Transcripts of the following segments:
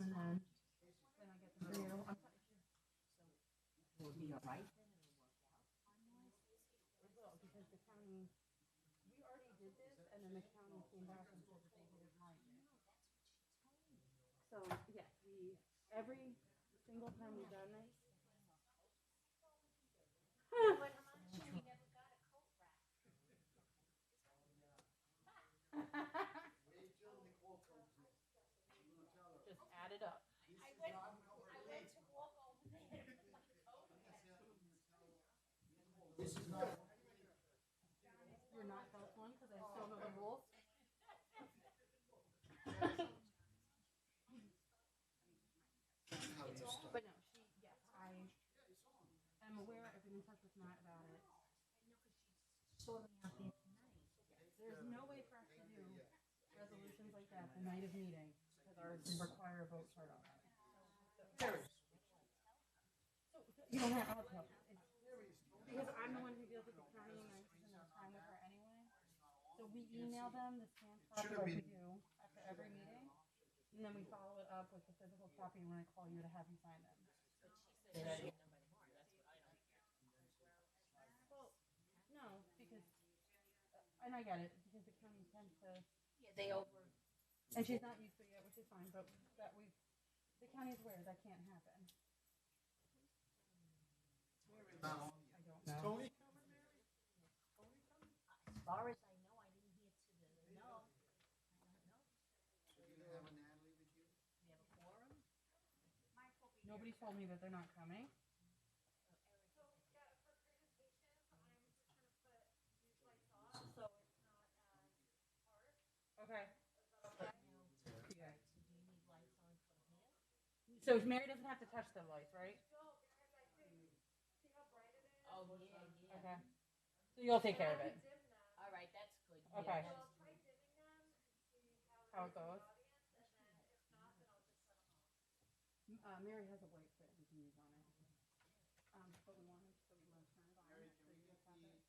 and then I get them for you. Will it be all right? It will, because the county, we already did this, and then the county came back and said that they didn't like it. So, yes, every single time we've done this. Just add it up. I went to walk over there with my coat. This is not. You're not health one, because I still know the rules. But no, yes, I am aware. I've been in touch with Matt about it. Sorting out there tonight. There's no way for us to do resolutions like that the night of meeting, because ours require a vote card on it. You don't have to help. Because I'm the one who deals with the county and I spend more time with her anyway. So we email them the stamped copy like we do after every meeting. And then we follow it up with the physical copy when I call you to have you sign them. But she said she didn't know by tomorrow. That's what I don't. Well, no, because, and I get it, because the county tends to. Yeah, they over. And she's not used to it yet, which is fine, but the county's aware that can't happen. I don't know. Tony coming, Mary? Tony coming? As far as I know, I didn't hear to the no. I don't know. So you have a Natalie with you? We have a quorum. Nobody told me that they're not coming. Okay. Yeah. Do you need lights on from here? So Mary doesn't have to touch the lights, right? Oh, yeah. Okay. So you'll take care of it. All right, that's good. Okay. Yeah, How it goes. Mary has a white that we can use on it. But we wanted to turn it on. Mary, can we get the screen down?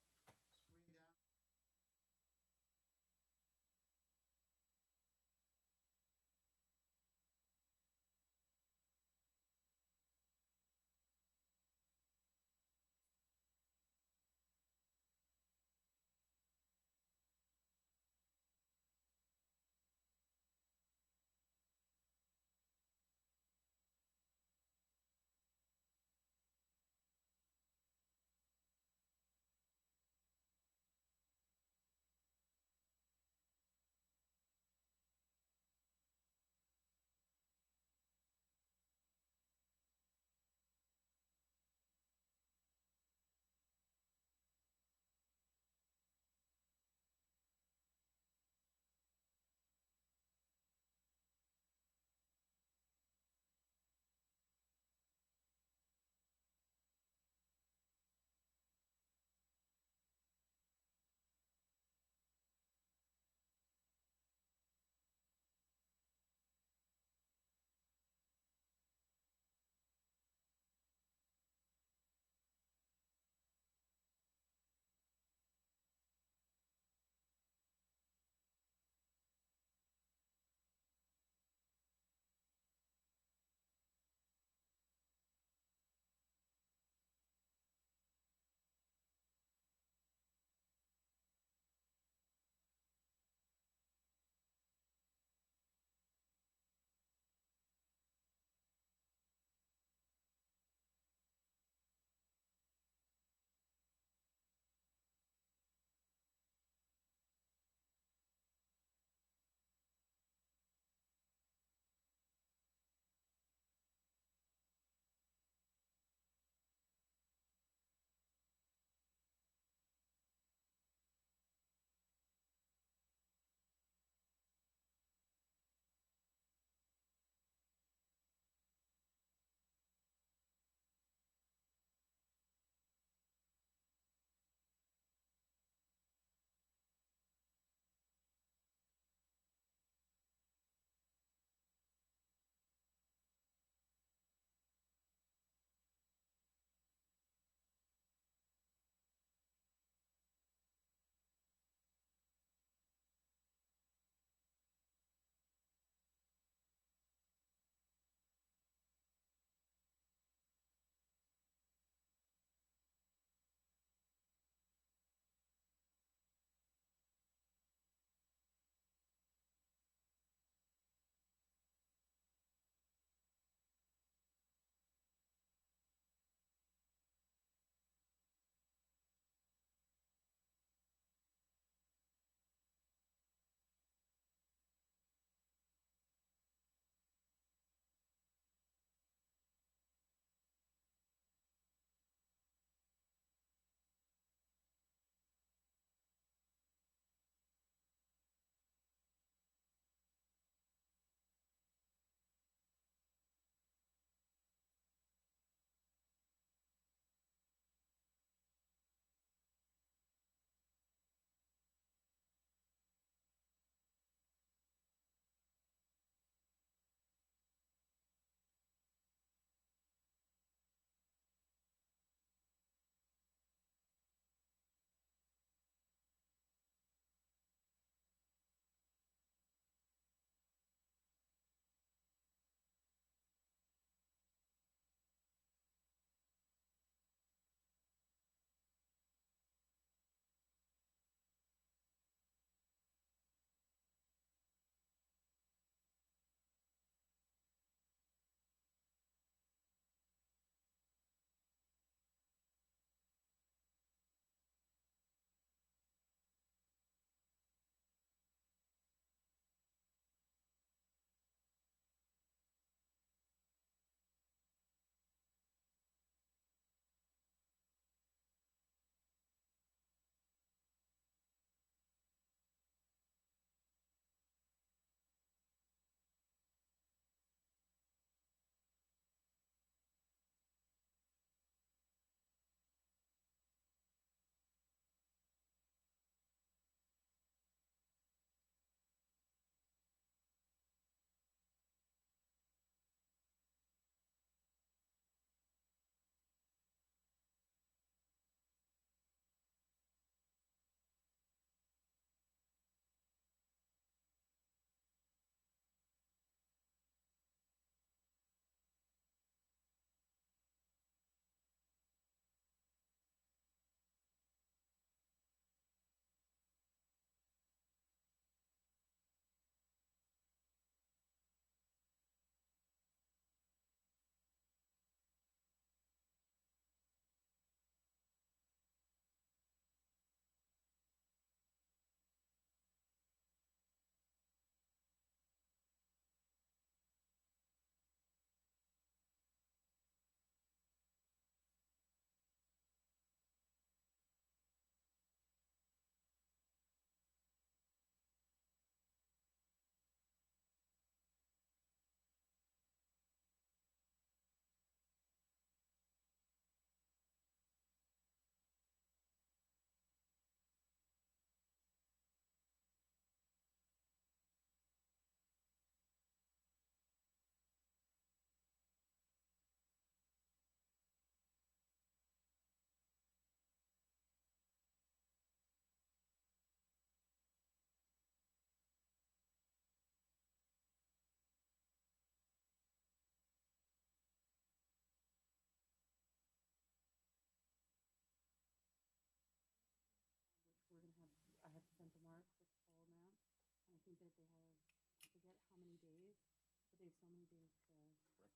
think that they have, I forget how many days, but they have so many days to,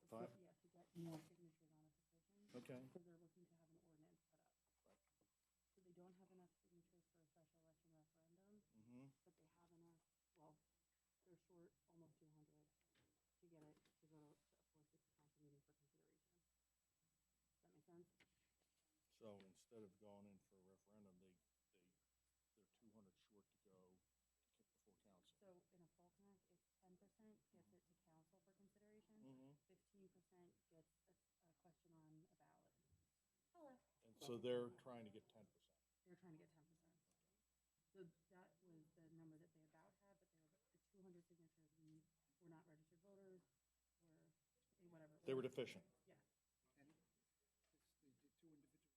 Rectify? yeah, to get more signatures on a petition. Okay. Because they're looking to have an ordinance put up. So they don't have enough signatures for a special election referendum, Mm-hmm. but they have enough, well, they're short almost 200 to get it to go to a 4-6 council meeting for consideration. Does that make sense? So instead of going in for a referendum, they're 200 short to go to kick before council. So in a full count, it's 10% gets it to council for consideration, Mm-hmm. 15% gets a question on a ballot. Hello. And so they're trying to get 10%. They're trying to get 10%. So that was the number that they about had, but they were the 200 signatures. We were not registered voters, or whatever. They were deficient. Yeah. And the two individuals.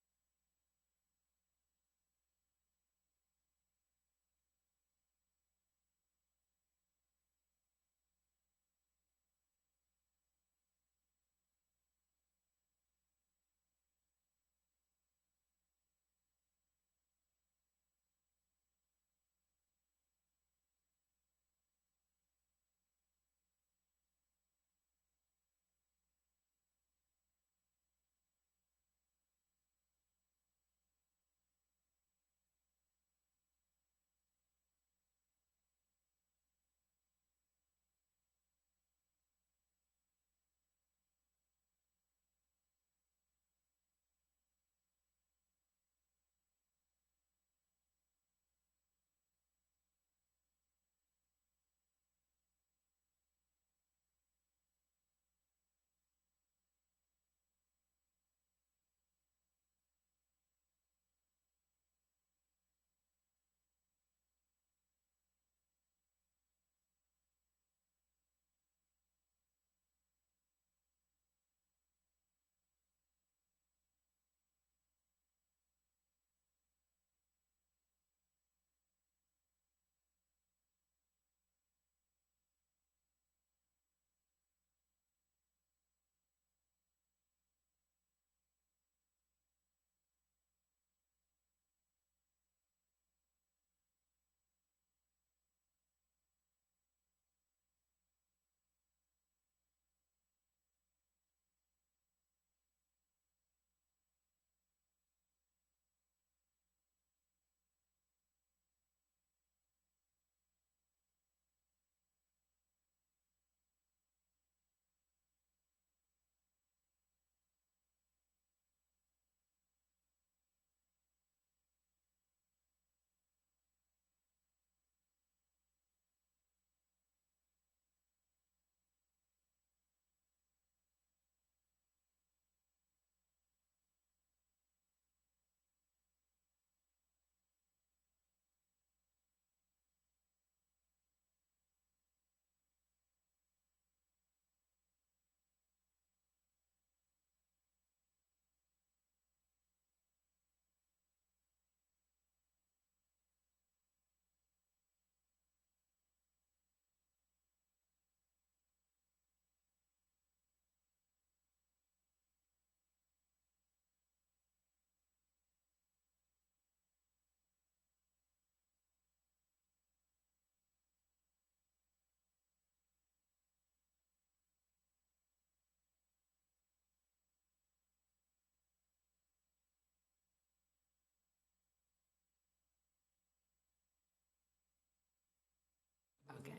Okay.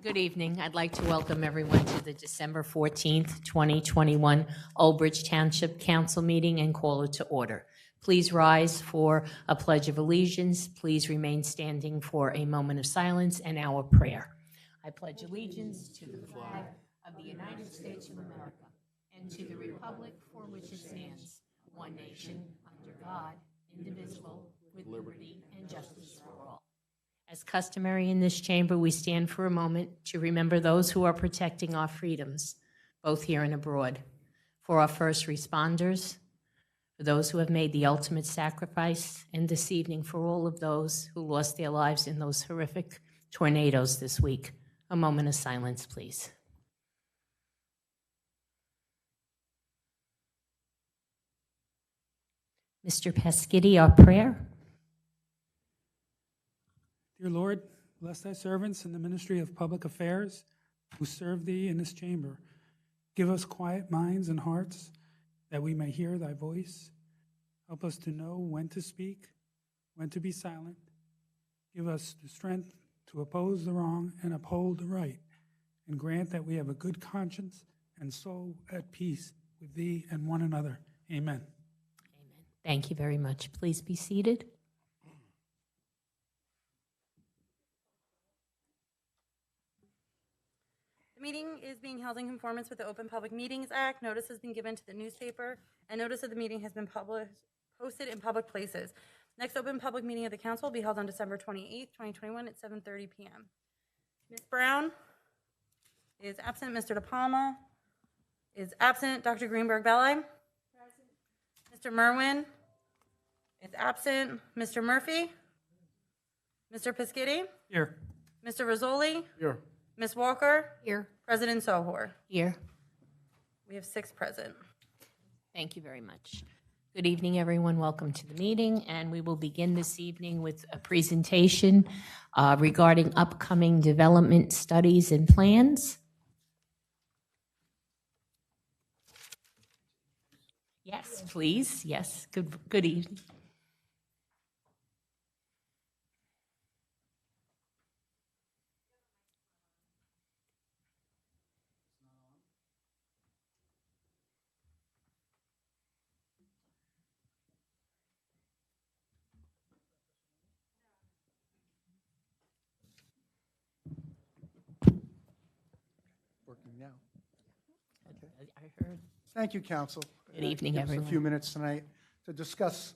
Good evening. I'd like to welcome everyone to the December 14th, 2021 Ulbridge Township Council meeting and call it to order. Please rise for a pledge of allegiance. Please remain standing for a moment of silence and our prayer. I pledge allegiance to the flag of the United States of America and to the republic for which it stands, one nation, under God, indivisible, with liberty and justice for all. As customary in this chamber, we stand for a moment to remember those who are protecting our freedoms, both here and abroad, for our first responders, for those who have made the ultimate sacrifice, and this evening for all of those who lost their lives in those horrific tornadoes this week. A moment of silence, please. Mr. Peschitti, our prayer. Dear Lord, Bless thy servants in the ministry of public affairs who serve thee in this chamber. Give us quiet minds and hearts that we may hear thy voice. Help us to know when to speak, when to be silent. Give us the strength to oppose the wrong and uphold the right, and grant that we have a good conscience and soul at peace with thee and one another. Amen. Amen. Thank you very much. Please be seated. The meeting is being held in conformance with the Open Public Meetings Act. Notice has been given to the newspaper, and notice of the meeting has been posted in public places. Next open public meeting of the council will be held on December 28th, 2021 at 7:30 p.m. Ms. Brown is absent. Mr. De Palma is absent. Dr. Greenberg-Belli? Present. Mr. Merwin is absent. Mr. Murphy? Mr. Piscitty? Here. Mr. Rizzoli? Here. Ms. Walker? Here. President Sohor? Here. We have 6 present. Thank you very much. Good evening, everyone. Welcome to the meeting, and we will begin this evening with a presentation regarding upcoming development studies and plans. Yes, please. Yes. Good evening. Working now. I heard. Thank you, Council. Good evening, Give us everyone. a few minutes tonight to discuss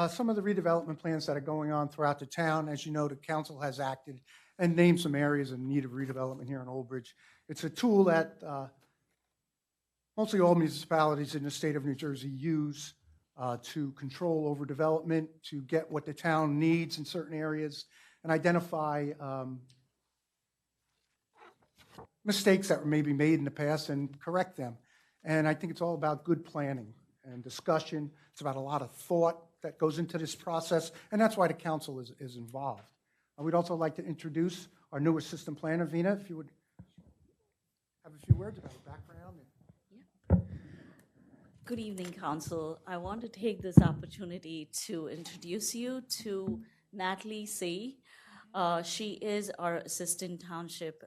some of the redevelopment plans that are going on throughout the town. As you know, the council has acted and named some areas in need of redevelopment here in Ulbridge. It's a tool that mostly all municipalities in the state of New Jersey use to control overdevelopment, to get what the town needs in certain areas, and identify mistakes that were maybe made in the past and correct them. And I think it's all about good planning and discussion. It's about a lot of thought that goes into this process, and that's why the council is involved. We'd also like to introduce our new assistant planner, Vina, if you would have a few words about her background. Good evening, Council. I want to take this opportunity to introduce you to Natalie C. She is our Assistant Township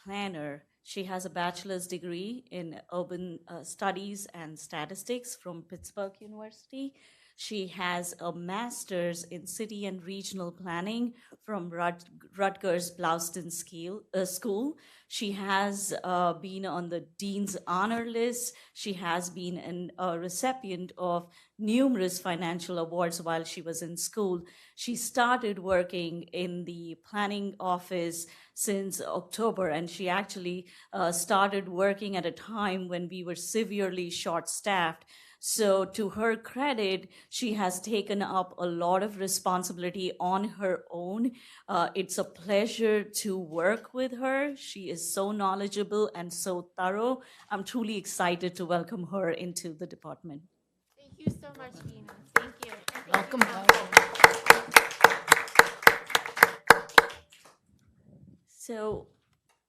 Planner. She has a bachelor's degree in urban studies and statistics from Pittsburgh University. She has a master's in city and regional planning from Rutgers Blaustein School. She has been on the Dean's Honor List. She has been a recipient of numerous financial awards while she was in school. She started working in the planning office since October, and she actually started working at a time when we were severely short-staffed. So to her credit, she has taken up a lot of responsibility on her own. It's a pleasure to work with her. She is so knowledgeable and so thorough. I'm truly excited to welcome her into the department. Thank you so much, Vina. Thank you. And thank Welcome. you, Council. So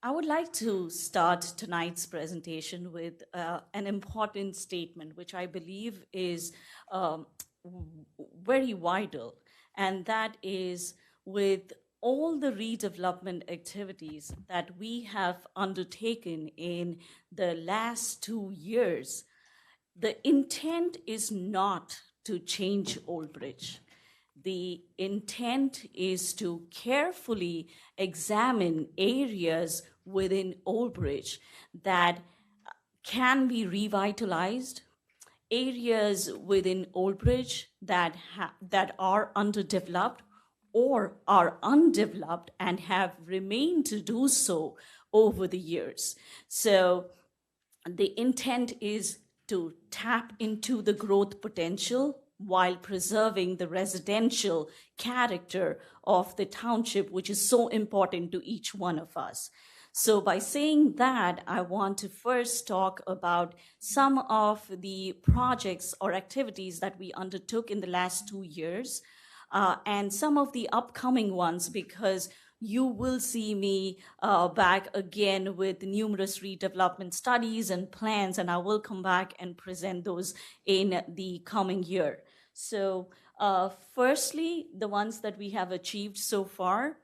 I would like to start tonight's presentation with an important statement, which I believe is very vital, and that is with all the redevelopment activities that we have undertaken in the last 2 years, the intent is not to change Ulbridge. The intent is to carefully examine areas within Ulbridge that can be revitalized, areas within Ulbridge that are underdeveloped or are undeveloped and have remained to do so over the years. So the intent is to tap into the growth potential while preserving the residential character of the township, which is so important to each one of us. So by saying that, I want to first talk about some of the projects or activities that we undertook in the last 2 years, and some of the upcoming ones, because you will see me back again with numerous redevelopment studies and plans, and I will come back and present those in the coming year. So firstly, the ones that we have achieved so far,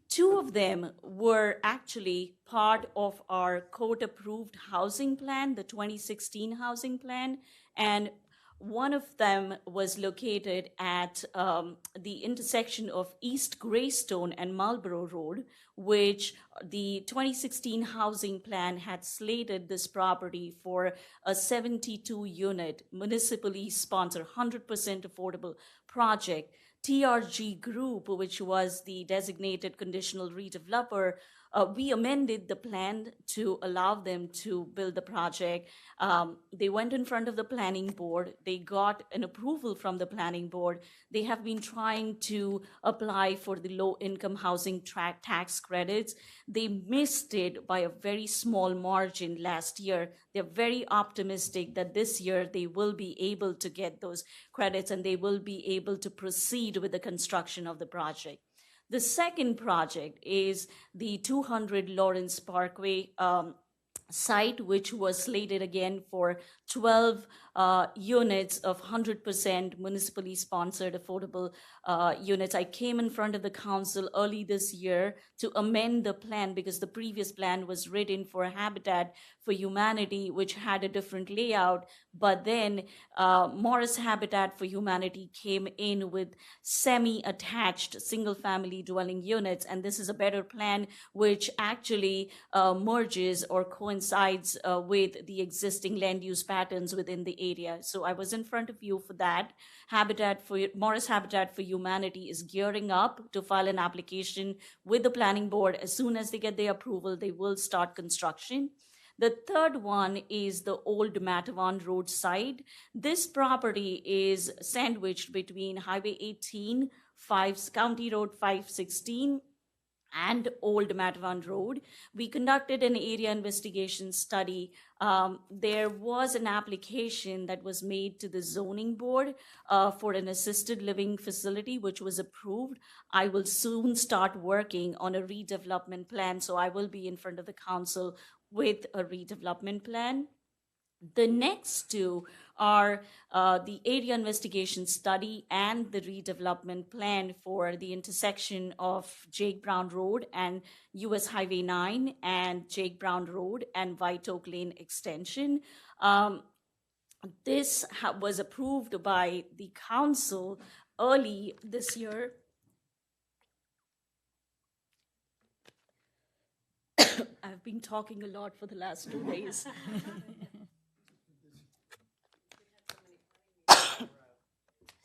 2 of them were actually part of our court-approved housing plan, the 2016 housing plan, and one of them was located at the intersection of East Greystone and Marlborough Road, which the 2016 housing plan had slated this property for a 72-unit municipally sponsored 100% affordable project. TRG Group, which was the designated conditional redeveloper, we amended the plan to allow them to build the project. They went in front of the planning board. They got an approval from the planning board. They have been trying to apply for the low-income housing tax credits. They missed it by a very small margin last year. They're very optimistic that this year they will be able to get those credits and they will be able to proceed with the construction of the project. The second project is the 200 Lawrence Parkway site, which was slated again for 12 units of 100% municipally sponsored affordable units. I came in front of the council early this year to amend the plan because the previous plan was written for Habitat for Humanity, which had a different layout. But then Morris Habitat for Humanity came in with semi-attached single-family dwelling units, and this is a better plan which actually merges or coincides with the existing land use patterns within the area. So I was in front of you for that. Morris Habitat for Humanity is gearing up to file an application with the planning board. As soon as they get their approval, they will start construction. The third one is the old Matiwan Roadside. This property is sandwiched between Highway 18, County Road 516, and Old Matiwan Road. We conducted an area investigation study. There was an application that was made to the zoning board for an assisted living facility, which was approved. I will soon start working on a redevelopment plan, so I will be in front of the council with a redevelopment plan. The next 2 are the area investigation study and the redevelopment plan for the intersection of Jake Brown Road and US Highway 9 and Jake Brown Road and White Oak Lane extension. This was approved by the council early this year. I've been talking a lot for the last 2 days.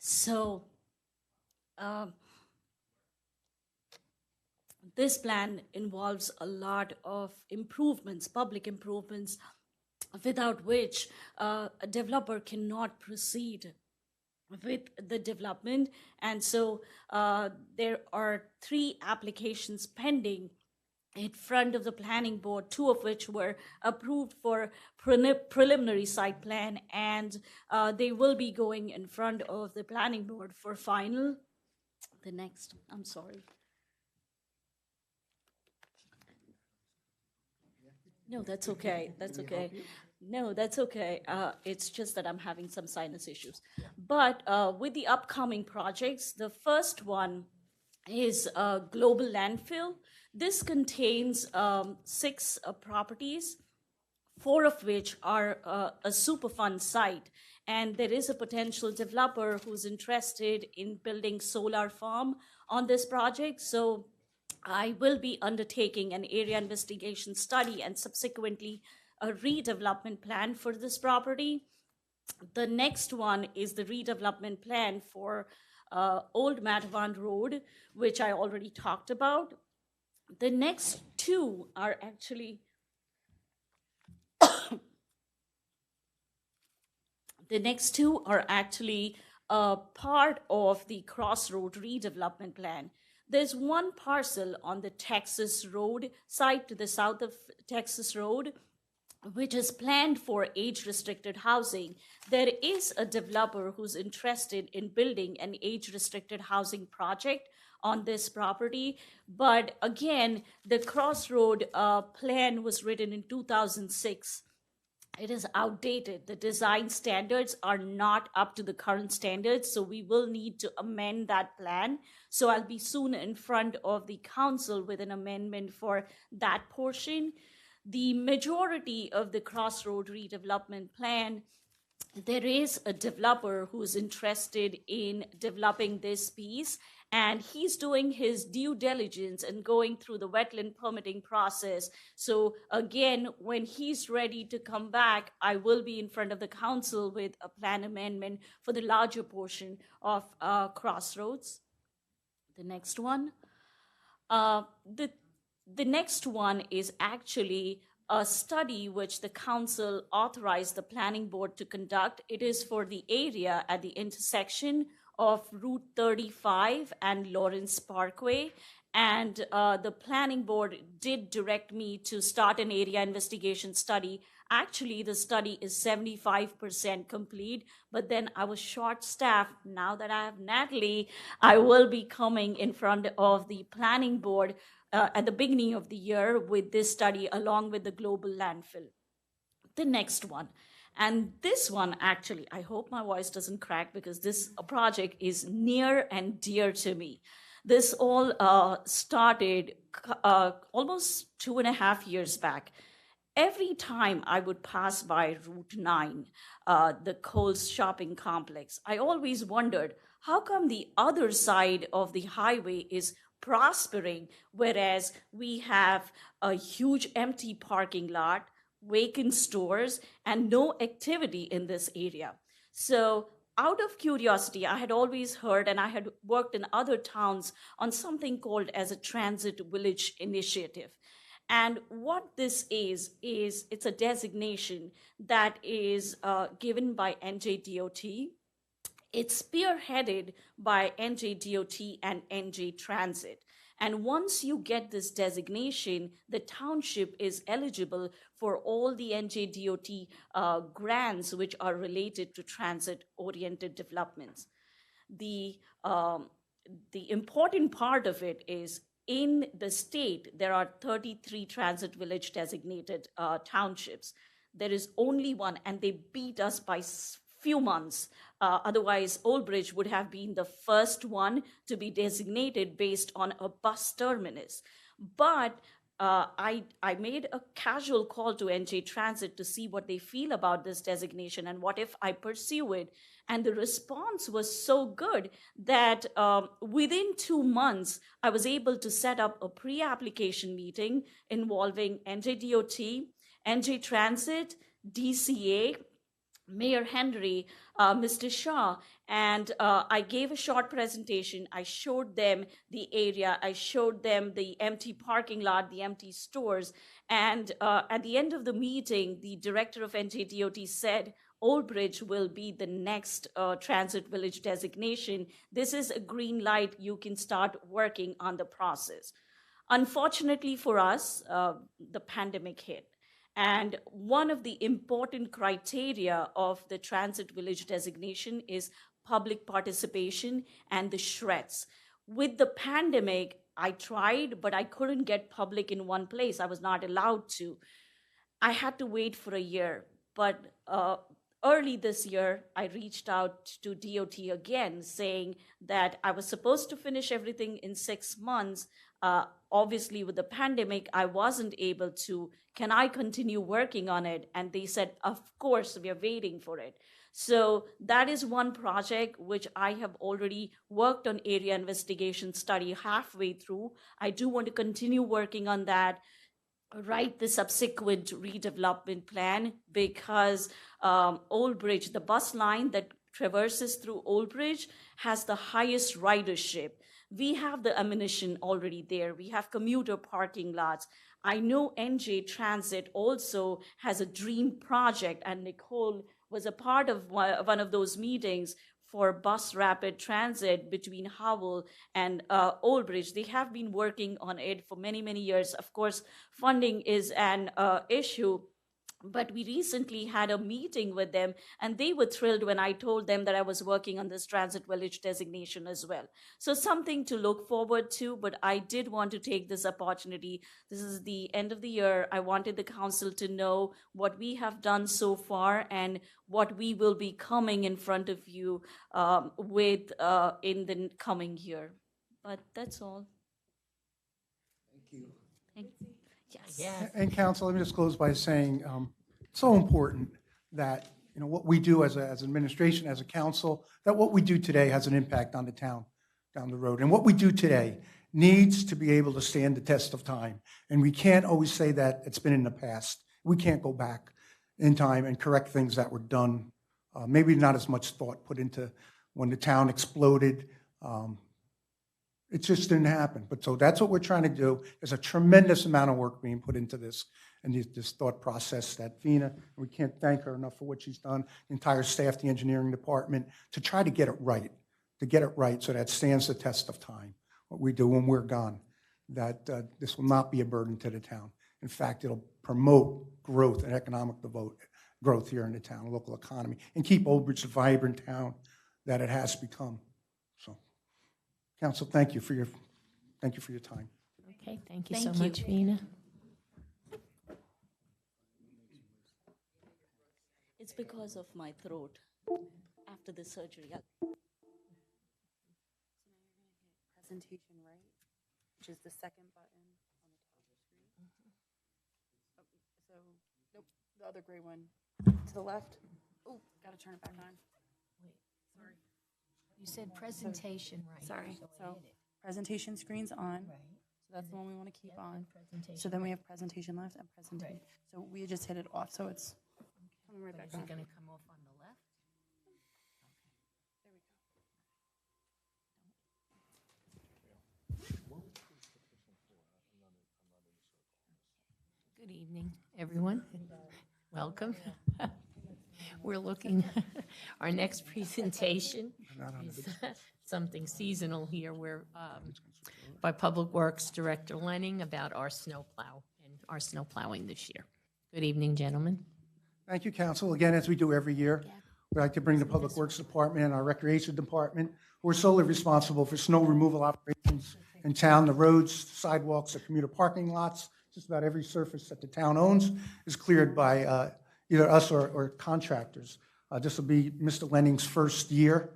So, this plan involves a lot of improvements, public improvements, without which a developer cannot proceed with the development. And so there are 3 applications pending in front of the planning board, 2 of which were approved for preliminary site plan, and they will be going in front of the planning board for final. The next, I'm sorry. No, that's okay. That's okay. No, that's okay. It's just that I'm having some sinus issues. But with the upcoming projects, the first one is Global Landfill. This contains 6 properties, 4 of which are a Superfund site. And there is a potential developer who's interested in building solar farm on this project. So I will be undertaking an area investigation study and subsequently a redevelopment plan for this property. The next one is the redevelopment plan for Old Matiwan Road, which I already talked about. The next 2 are actually part of the Crossroad redevelopment plan. There's one parcel on the Texas Road site to the south of Texas Road, which is planned for age-restricted housing. There is a developer who's interested in building an age-restricted housing project on this property. But again, the Crossroad plan was written in 2006. It is outdated. The design standards are not up to the current standards, so we will need to amend that plan. So I'll be soon in front of the council with an amendment for that portion. The majority of the Crossroad redevelopment plan, there is a developer who's interested in developing this piece, and he's doing his due diligence and going through the wetland permitting process. So again, when he's ready to come back, I will be in front of the council with a plan amendment for the larger portion of Crossroads. The next one. The next one is actually a study which the council authorized the planning board to conduct. It is for the area at the intersection of Route 35 and Lawrence Parkway. And the planning board did direct me to start an area investigation study. Actually, the study is 75% complete, but then I was short-staffed. Now that I have Natalie, I will be coming in front of the planning board at the beginning of the year with this study along with the global landfill. The next one. And this one, actually, I hope my voice doesn't crack because this project is near and dear to me. This all started almost 2.5 years back. Every time I would pass by Route 9, the Kohl's shopping complex, I always wondered, how come the other side of the highway is prospering, whereas we have a huge empty parking lot, vacant stores, and no activity in this area? So out of curiosity, I had always heard, and I had worked in other towns on something called as a transit village initiative. And what this is it's a designation that is given by Njdot. It's spearheaded by Njdot and NJ Transit. And once you get this designation, the township is eligible for all the Njdot grants which are related to transit-oriented developments. The important part of it is in the state, there are 33 transit village designated townships. There is only one, and they beat us by few months. Otherwise, Ulbridge would have been the first one to be designated based on a bus terminus. But I made a casual call to NJ Transit to see what they feel about this designation and what if I pursue it. And the response was so good that within 2 months, I was able to set up a pre-application meeting involving Njdot, NJ Transit, DCA, Mayor Henry, Mr. Shah, and I gave a short presentation. I showed them the area. I showed them the empty parking lot, the empty stores. And at the end of the meeting, the director of Njdot said, Ulbridge will be the next transit village designation. This is a green light. You can start working on the process. Unfortunately for us, the pandemic hit. And one of the important criteria of the transit village designation is public participation and the shreds. With the pandemic, I tried, but I couldn't get public in one place. I was not allowed to. I had to wait for a year. But early this year, I reached out to DOT again, saying that I was supposed to finish everything in 6 months. Obviously, with the pandemic, I wasn't able to. Can I continue working on it? And they said, of course, we are waiting for it. So that is one project which I have already worked on area investigation study halfway through. I do want to continue working on that, write the subsequent redevelopment plan, because Ulbridge, the bus line that traverses through Ulbridge, has the highest ridership. We have the ammunition already there. We have commuter parking lots. I know NJ Transit also has a dream project, and Nicole was a part of one of those meetings for bus rapid transit between Howell and Ulbridge. They have been working on it for many, many years. Of course, funding is an issue, But we recently had a meeting with them, and they were thrilled when I told them that I was working on this transit village designation as well. So something to look forward to, but I did want to take this opportunity. This is the end of the year. I wanted the council to know what we have done so far and what we will be coming in front of you with in the coming year. But that's all. Thank you. Yes. And council, let me just close by saying, it's so important that, what we do as an administration, as a council, that what we do today has an impact on the town down the road. And what we do today needs to be able to stand the test of time. And we can't always say that it's been in the past. We can't go back in time and correct things that were done. Maybe not as much thought put into when the town exploded. It just didn't happen. But so that's what we're trying to do. There's a tremendous amount of work being put into this and this thought process that Vina, we can't thank her enough for what she's done, the entire staff, the engineering department, to try to get it right so that it stands the test of time, what we do when we're gone, that this will not be a burden to the town. In fact, it'll promote growth and economic growth here in the town, local economy, and keep Ulbridge the vibrant town that it has become. So, council, thank you for your time. Okay, thank you Thank so you. much, Vina. It's because of my throat after the surgery. Presentation right, which is the second button on the top of the screen. So, nope, the other gray one to the left. Oh, gotta turn it back on. Sorry. You said presentation, right? Sorry. I So, hit it. presentation screen's on. Right. So that's the one we want to keep on. Presentation. So then we have presentation left and presentation. So we just hit it off. So it's coming right But back is on. it going to come off on the left? There we go. Good evening, everyone. Welcome. We're looking, our next presentation is something seasonal here. We're by Public Works Director Lenning about our snowplow and our snow plowing this year. Good evening, gentlemen. Thank you, council. Again, as we do every year, we'd like to bring the Public Works Department and our Recreation Department, who are solely responsible for snow removal operations in town. The roads, sidewalks, the commuter parking lots, just about every surface that the town owns is cleared by either us or contractors. This will be Mr. Lenning's first year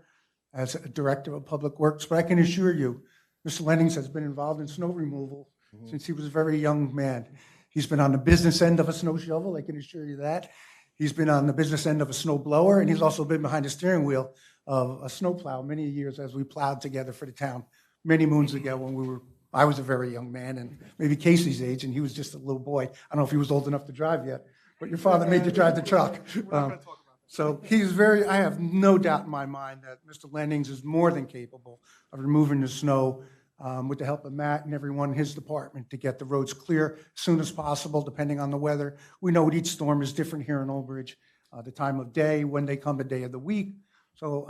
as a Director of Public Works, but I can assure you, Mr. Lennings has been involved in snow removal since he was a very young man. He's been on the business end of a snow shovel, I can assure you that. He's been on the business end of a snow blower, and he's also been behind the steering wheel of a snow plow many years as we plowed together for the town many moons ago when I was a very young man, and maybe Casey's age, and he was just a little boy. I don't know if he was old enough to drive yet, but your father made you drive the truck. So I have no doubt in my mind that Mr. Lennings is more than capable of removing the snow with the help of Matt and everyone in his department to get the roads clear as soon as possible, depending on the weather. We know each storm is different here in Ulbridge, the time of day, when they come, the day of the week. So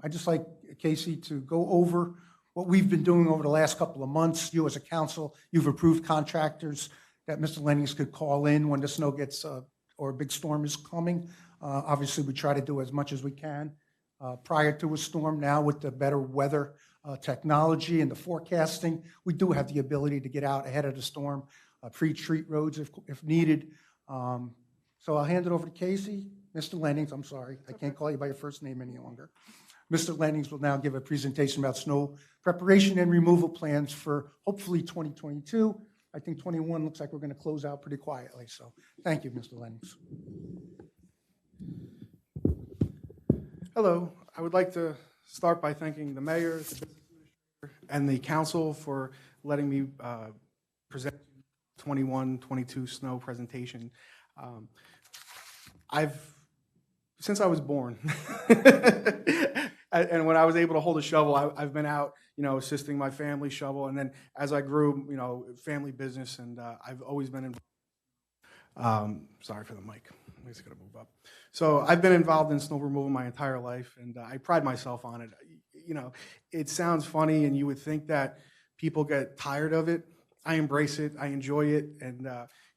I'd just like Casey to go over what we've been doing over the last couple of months. You as a council, you've approved contractors that Mr. Lennings could call in when the snow gets, or a big storm is coming. Obviously, we try to do as much as we can prior to a storm. Now with the better weather technology and the forecasting, we do have the ability to get out ahead of the storm, pre-treat roads if needed. So I'll hand it over to Casey. Mr. Lennings, I'm sorry, I can't call you by your first name any longer. Mr. Lennings will now give a presentation about snow preparation and removal plans for hopefully 2022. I think 21 looks like we're going to close out pretty quietly. So thank you, Mr. Lennings. Hello. I would like to start by thanking the mayor, the business administrator, and the council for letting me present 21-22 snow presentation. Since I was born, and when I was able to hold a shovel, I've been out, assisting my family shovel, and then as I grew, family business, and I've always been involved. Sorry for the mic. I'm just gonna move up. So I've been involved in snow removal my entire life, and I pride myself on it. It sounds funny, and you would think that people get tired of it. I embrace it. I enjoy it, and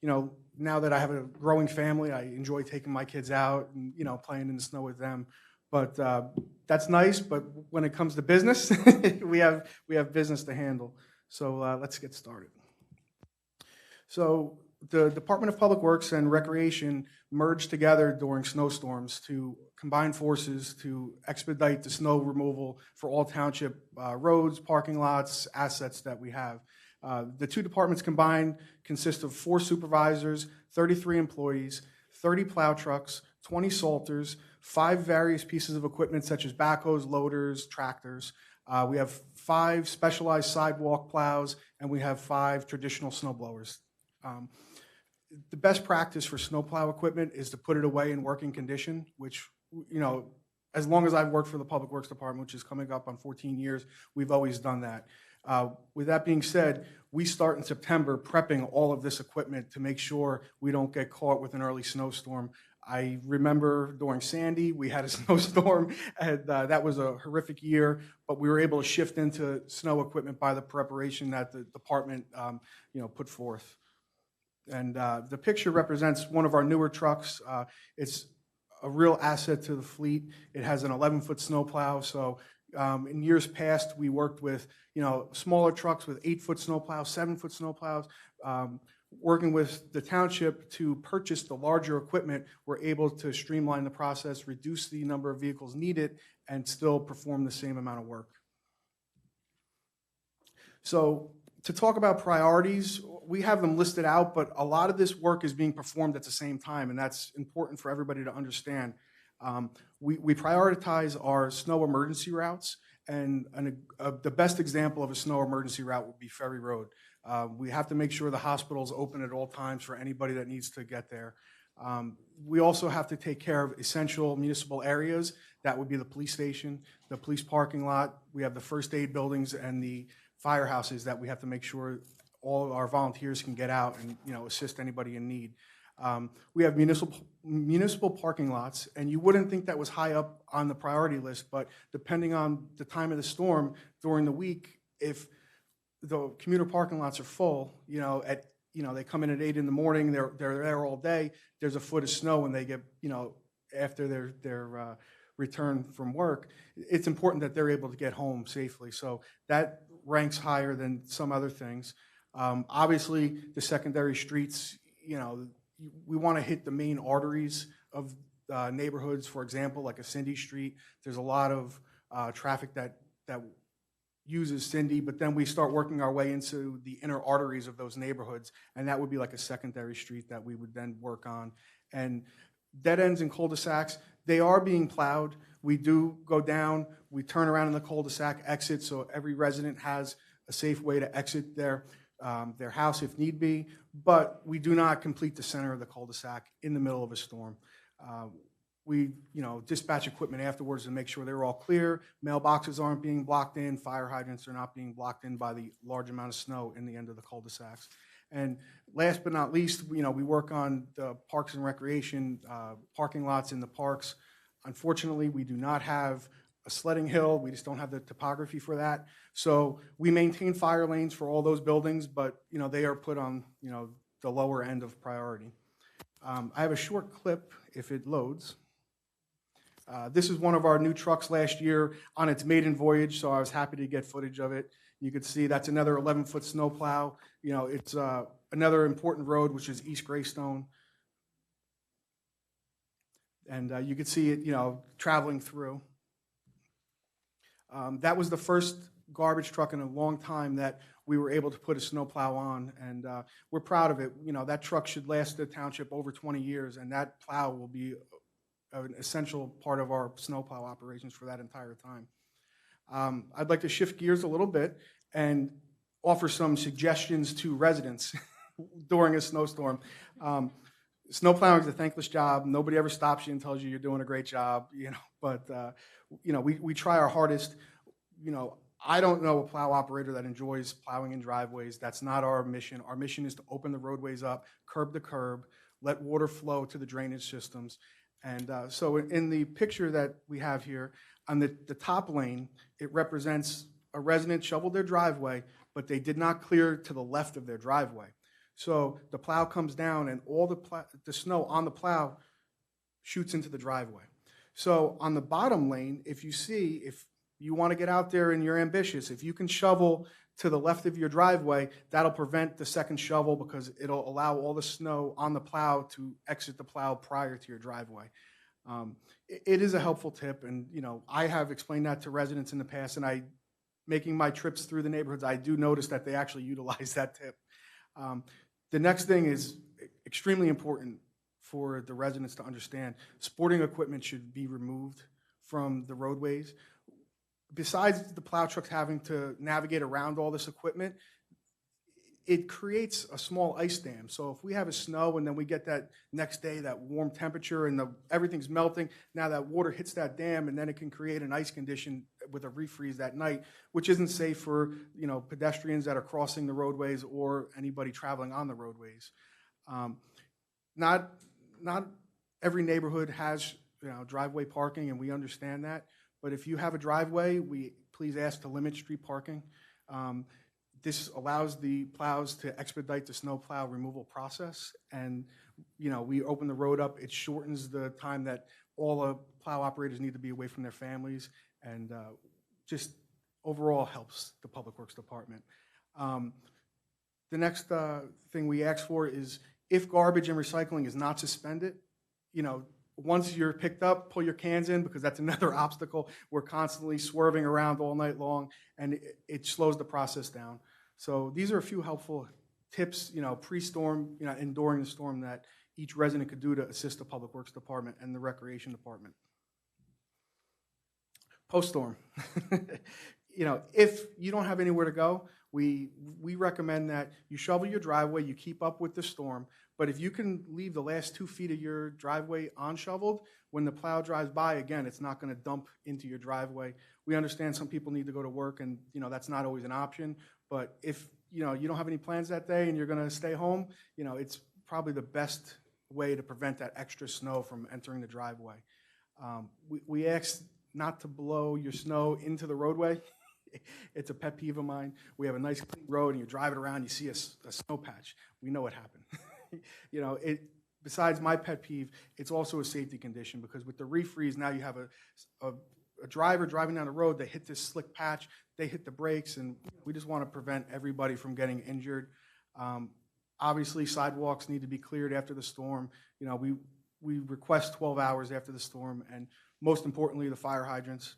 now that I have a growing family, I enjoy taking my kids out and, playing in the snow with them. But that's nice, but when it comes to business, we have business to handle. So let's get started. So the Department of Public Works and Recreation merged together during snowstorms to combine forces to expedite the snow removal for all township roads, parking lots, assets that we have. The two departments combined consist of 4 supervisors, 33 employees, 30 plow trucks, 20 salters, 5 various pieces of equipment such as backhoes, loaders, tractors. We have 5 specialized sidewalk plows, and we have 5 traditional snow blowers. The best practice for snowplow equipment is to put it away in working condition, which, as long as I've worked for the Public Works Department, which is coming up on 14 years, we've always done that. With that being said, we start in September prepping all of this equipment to make sure we don't get caught with an early snowstorm. I remember during Sandy, we had a snowstorm, and that was a horrific year, but we were able to shift into snow equipment by the preparation that the department put forth. And the picture represents one of our newer trucks. It's a real asset to the fleet. It has an 11-foot snowplow. So in years past, we worked with smaller trucks with 8-foot snowplows, 7-foot snowplows. Working with the township to purchase the larger equipment, we're able to streamline the process, reduce the number of vehicles needed, and still perform the same amount of work. So to talk about priorities, we have them listed out, but a lot of this work is being performed at the same time, and that's important for everybody to understand. We prioritize our snow emergency routes, and the best example of a snow emergency route would be Ferry Road. We have to make sure the hospital's open at all times for anybody that needs to get there. We also have to take care of essential municipal areas. That would be the police station, the police parking lot. We have the first aid buildings and the firehouses that we have to make sure all our volunteers can get out and assist anybody in need. We have municipal parking lots, and you wouldn't think that was high up on the priority list, but depending on the time of the storm during the week, if the commuter parking lots are full, they come in at 8 in the morning, they're there all day, there's a foot of snow when they get, after their return from work, it's important that they're able to get home safely. So that ranks higher than some other things. Obviously, the secondary streets, we want to hit the main arteries of neighborhoods. For example, like a Cindy Street, there's a lot of traffic that uses Cindy, but then we start working our way into the inner arteries of those neighborhoods, and that would be like a secondary street that we would then work on. And dead ends and cul-de-sacs, they are being plowed. We do go down, we turn around in the cul-de-sac exit, so every resident has a safe way to exit their house if need be, but we do not complete the center of the cul-de-sac in the middle of a storm. We dispatch equipment afterwards to make sure they're all clear, mailboxes aren't being blocked in, fire hydrants are not being blocked in by the large amount of snow in the end of the cul-de-sacs. And last but not least, we work on the parks and recreation parking lots in the parks. Unfortunately, we do not have a sledding hill. We just don't have the topography for that. So we maintain fire lanes for all those buildings, but they are put on the lower end of priority. I have a short clip if it loads. This is one of our new trucks last year on its maiden voyage, so I was happy to get footage of it. You can see that's another 11-foot snowplow. It's another important road, which is East Greystone. And you can see it, traveling through. That was the first garbage truck in a long time that we were able to put a snowplow on, and we're proud of it. That truck should last the township over 20 years, and that plow will be an essential part of our snowplow operations for that entire time. I'd like to shift gears a little bit and offer some suggestions to residents during a snowstorm. Snowplowing is a thankless job. Nobody ever stops you and tells you you're doing a great job, but we try our hardest. I don't know a plow operator that enjoys plowing in driveways. That's not our mission. Our mission is to open the roadways up, curb to curb, let water flow to the drainage systems. And so in the picture that we have here, on the top lane, it represents a resident shoveled their driveway, but they did not clear to the left of their driveway. So the plow comes down and all the snow on the plow shoots into the driveway. So on the bottom lane, if you want to get out there and you're ambitious, if you can shovel to the left of your driveway, that'll prevent the second shovel because it'll allow all the snow on the plow to exit the plow prior to your driveway. It is a helpful tip, and I have explained that to residents in the past, and making my trips through the neighborhoods, I do notice that they actually utilize that tip. The next thing is extremely important for the residents to understand. Sporting equipment should be removed from the roadways. Besides the plow trucks having to navigate around all this equipment, it creates a small ice dam. So if we have a snow and then we get that next day, that warm temperature and everything's melting, now that water hits that dam and then it can create an ice condition with a refreeze that night, which isn't safe for pedestrians that are crossing the roadways or anybody traveling on the roadways. Not every neighborhood has driveway parking, and we understand that. But if you have a driveway, please ask to limit street parking. This allows the plows to expedite the snow plow removal process, and we open the road up. It shortens the time that all the plow operators need to be away from their families, and just overall helps the Public Works Department. The next thing we ask for is if garbage and recycling is not suspended, once you're picked up, pull your cans in, because that's another obstacle. We're constantly swerving around all night long, and it slows the process down. So these are a few helpful tips, pre-storm, and during the storm that each resident could do to assist the Public Works Department and the Recreation Department. Post-storm, if you don't have anywhere to go, we recommend that you shovel your driveway, you keep up with the storm, but if you can leave the last 2 feet of your driveway unshoveled, when the plow drives by, again, it's not going to dump into your driveway. We understand some people need to go to work, and that's not always an option, but if you don't have any plans that day and you're going to stay home, it's probably the best way to prevent that extra snow from entering the driveway. We ask not to blow your snow into the roadway. It's a pet peeve of mine. We have a nice clean road and you're driving around, you see a snow patch. We know what happened. Besides my pet peeve, it's also a safety condition, because with the refreeze, now you have a driver driving down the road, they hit this slick patch, they hit the brakes, and we just want to prevent everybody from getting injured. Obviously, sidewalks need to be cleared after the storm. We request 12 hours after the storm, and most importantly, the fire hydrants.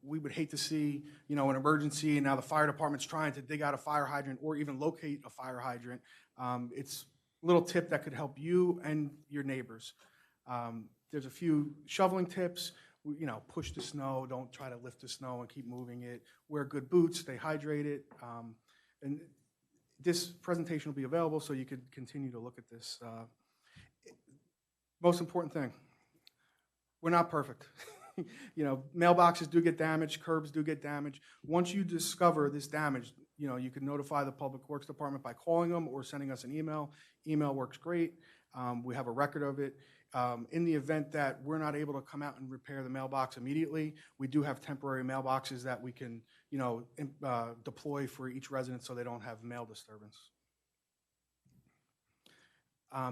We would hate to see, an emergency, and now the fire department's trying to dig out a fire hydrant or even locate a fire hydrant. It's a little tip that could help you and your neighbors. There's a few shoveling tips. Push the snow. Don't try to lift the snow and keep moving it. Wear good boots. Stay hydrated. And this presentation will be available, so you could continue to look at this. Most important thing, we're not perfect. Mailboxes do get damaged, curbs do get damaged. Once you discover this damage, you can notify the Public Works Department by calling them or sending us an email. Email works great. We have a record of it. In the event that we're not able to come out and repair the mailbox immediately, we do have temporary mailboxes that we can, deploy for each resident so they don't have mail disturbance.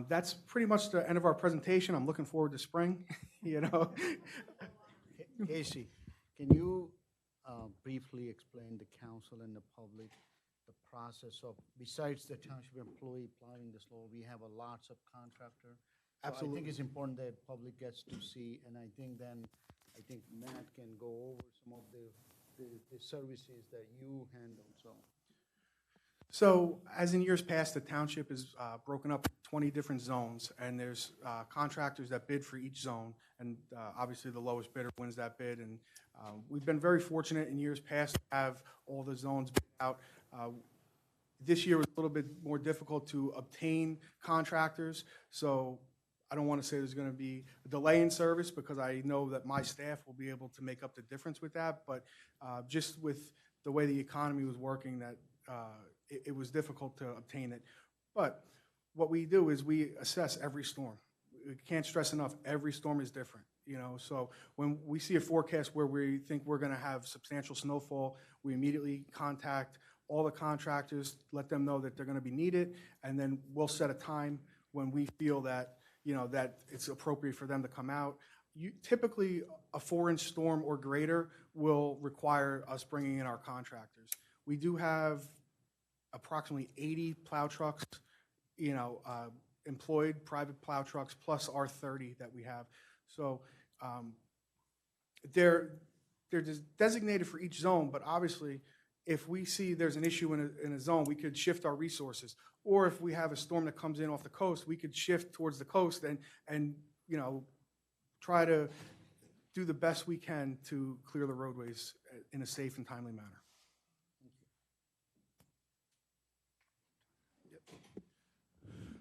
That's pretty much the end of our presentation. I'm looking forward to spring, Casey, can you briefly explain the council and the public the process of, besides the township employee plowing the snow, we have a lots of contractor. So Absolutely. I think it's important that public gets to see, and I think Matt can go over some of the services that you handle, so. So, as in years past, the township is broken up 20 different zones, and there's contractors that bid for each zone, and obviously the lowest bidder wins that bid. And we've been very fortunate in years past to have all the zones bid out. This year was a little bit more difficult to obtain contractors, so I don't want to say there's going to be a delay in service, because I know that my staff will be able to make up the difference with that. But just with the way the economy was working, that it was difficult to obtain it. But what we do is we assess every storm. We can't stress enough, every storm is different. So when we see a forecast where we think we're going to have substantial snowfall, we immediately contact all the contractors, let them know that they're going to be needed, and then we'll set a time when we feel that, that it's appropriate for them to come out. Typically, a 4-inch storm or greater will require us bringing in our contractors. We do have approximately 80 plow trucks, employed private plow trucks, plus our 30 that we have. So they're designated for each zone, but obviously, if we see there's an issue in a zone, we could shift our resources. Or if we have a storm that comes in off the coast, we could shift towards the coast and try to do the best we can to clear the roadways in a safe and timely manner.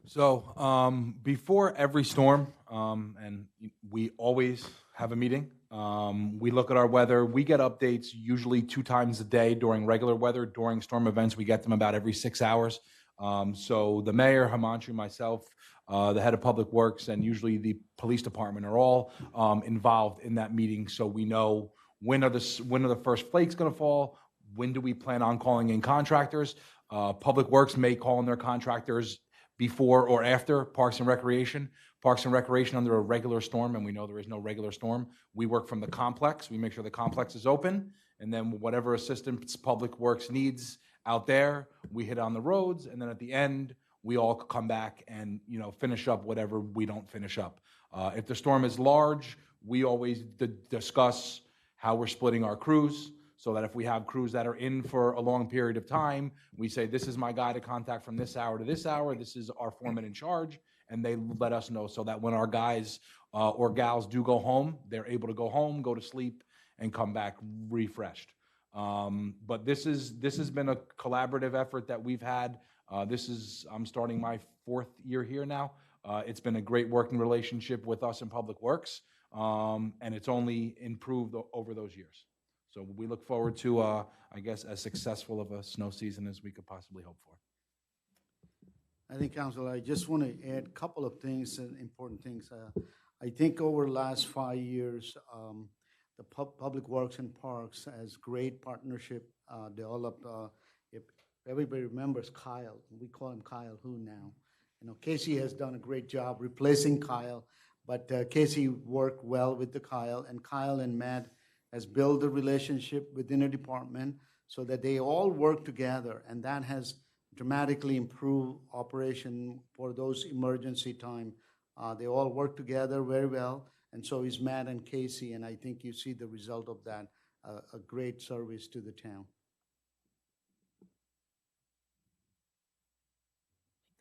So before every storm, and we always have a meeting, we look at our weather. We get updates usually 2 times a day during regular weather. During storm events, we get them about every 6 hours. So the mayor, Himanshu, myself, the head of public works, and usually the police department are all involved in that meeting. So we know when are the first flakes going to fall? When do we plan on calling in contractors? Public works may call in their contractors before or after Parks and Recreation. Parks and Recreation under a regular storm, and we know there is no regular storm. We work from the complex. We make sure the complex is open, and then whatever assistance Public Works needs out there, we hit on the roads, and then at the end, we all come back and finish up whatever we don't finish up. If the storm is large, we always discuss how we're splitting our crews, so that if we have crews that are in for a long period of time, we say, this is my guy to contact from this hour to this hour, this is our foreman in charge, and they let us know so that when our guys or gals do go home, they're able to go home, go to sleep, and come back refreshed. But this has been a collaborative effort that we've had. I'm starting my 4th year here now. It's been a great working relationship with us in Public Works, and it's only improved over those years. So we look forward to, I guess, as successful of a snow season as we could possibly hope for. I think, Council, I just want to add a couple of things, important things. I think over the last 5 years, the Public Works and Parks has great partnership developed. If everybody remembers Kyle, we call him Kyle Who now. Casey has done a great job replacing Kyle, but Casey worked well with the Kyle, and Kyle and Matt has built a relationship within a department so that they all work together, and that has dramatically improved operation for those emergency time. They all work together very well, and so is Matt and Casey, and I think you see the result of that, a great service to the town.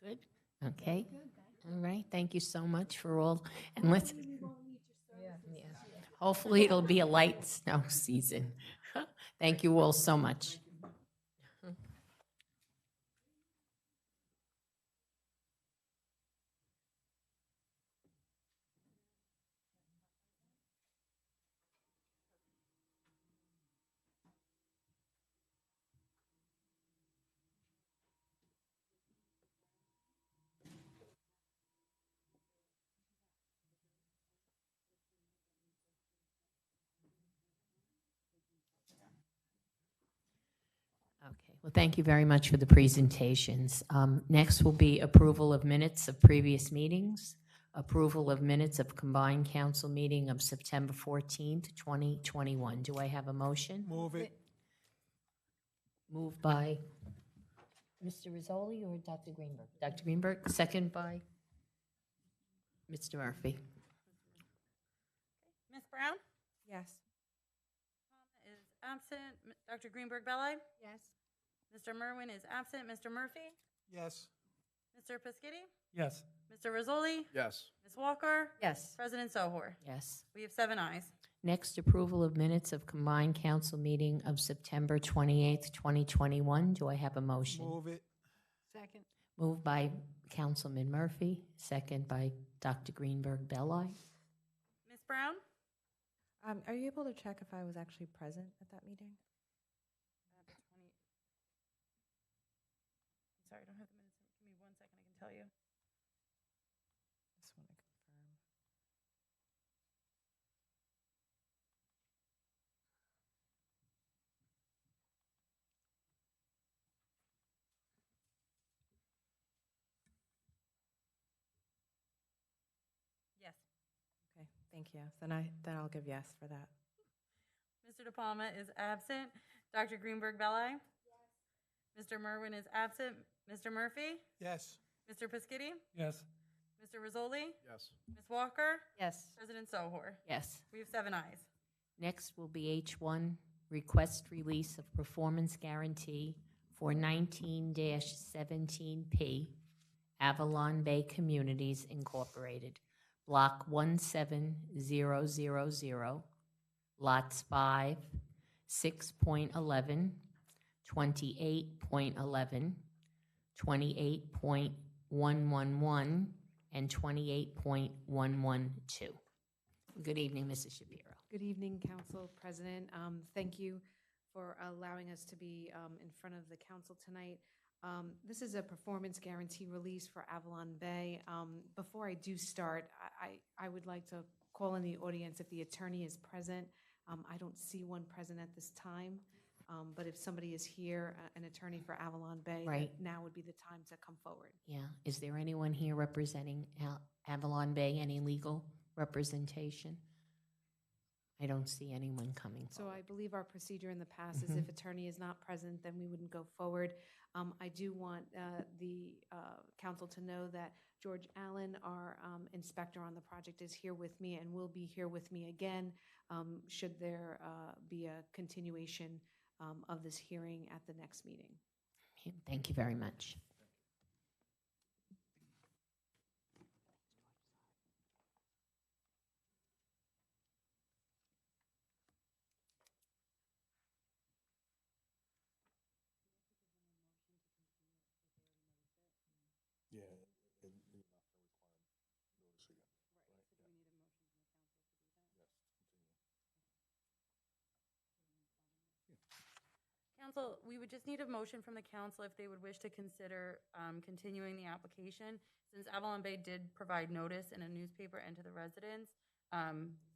Good? Okay. All right. Thank you so much for all. And let's. Yeah. Hopefully it'll be a light snow season. Thank you all so much. Okay, well, thank you very much for the presentations. Next will be approval of minutes of previous meetings, approval of minutes of combined council meeting of September 14th, 2021. Do I have a motion? Move it. Moved by Mr. Rizzoli or Dr. Greenberg? Dr. Greenberg, second by Mr. Murphy. Ms. Brown? Yes. Is absent. Dr. Greenberg Belli? Yes. Mr. Merwin is absent. Mr. Murphy? Yes. Mr. Piscitty? Yes. Mr. Rizzoli? Yes. Ms. Walker? Yes. President Sohor? Yes. We have 7 ayes. Next, approval of minutes of combined council meeting of September 28th, 2021. Do I have a motion? Move it. Second. Moved by Councilman Murphy, second by Dr. Greenberg Belli. Ms. Brown? Are you able to check if I was actually present at that meeting? Sorry, I don't have the minutes. Give me 1 second, I can tell you. Just want to confirm. Thank you. Then I'll give yes for that. Mr. De Palma is absent. Dr. Greenberg Belli? Yes. Mr. Merwin is absent. Mr. Murphy? Yes. Mr. Piscitty? Yes. Mr. Rizzoli? Yes. Ms. Walker? Yes. President Sohor? Yes. We have 7 ayes. Next will be H1, request release of performance guarantee for 19-17P, Avalon Bay Communities Incorporated, Block 17000, Lots 5, 6.11, 28.11, 28.111, and 28.112. Good evening, Mrs. Shapiro. Good evening, Council President. Thank you for allowing us to be in front of the council tonight. This is a performance guarantee release for Avalon Bay. Before I do start, I would like to call in the audience if the attorney is present. I don't see one present at this time, but if somebody is here, an attorney for Avalon Bay, Right. now would be the time to come forward. Yeah, is there anyone here representing Avalon Bay, any legal representation? I don't see anyone coming So forward. I believe our procedure in the past is if attorney is not present, then we wouldn't go forward. I do want the council to know that George Allen, our inspector on the project, is here with me and will be here with me again should there be a continuation of this hearing at the next meeting. Thank you very much. Yeah, and you're not gonna require notice again. Right, so do we need a motion from the council to do that? Yes, continue. Council, we would just need a motion from the council if they would wish to consider continuing the application. Since Avalon Bay did provide notice in a newspaper and to the residents,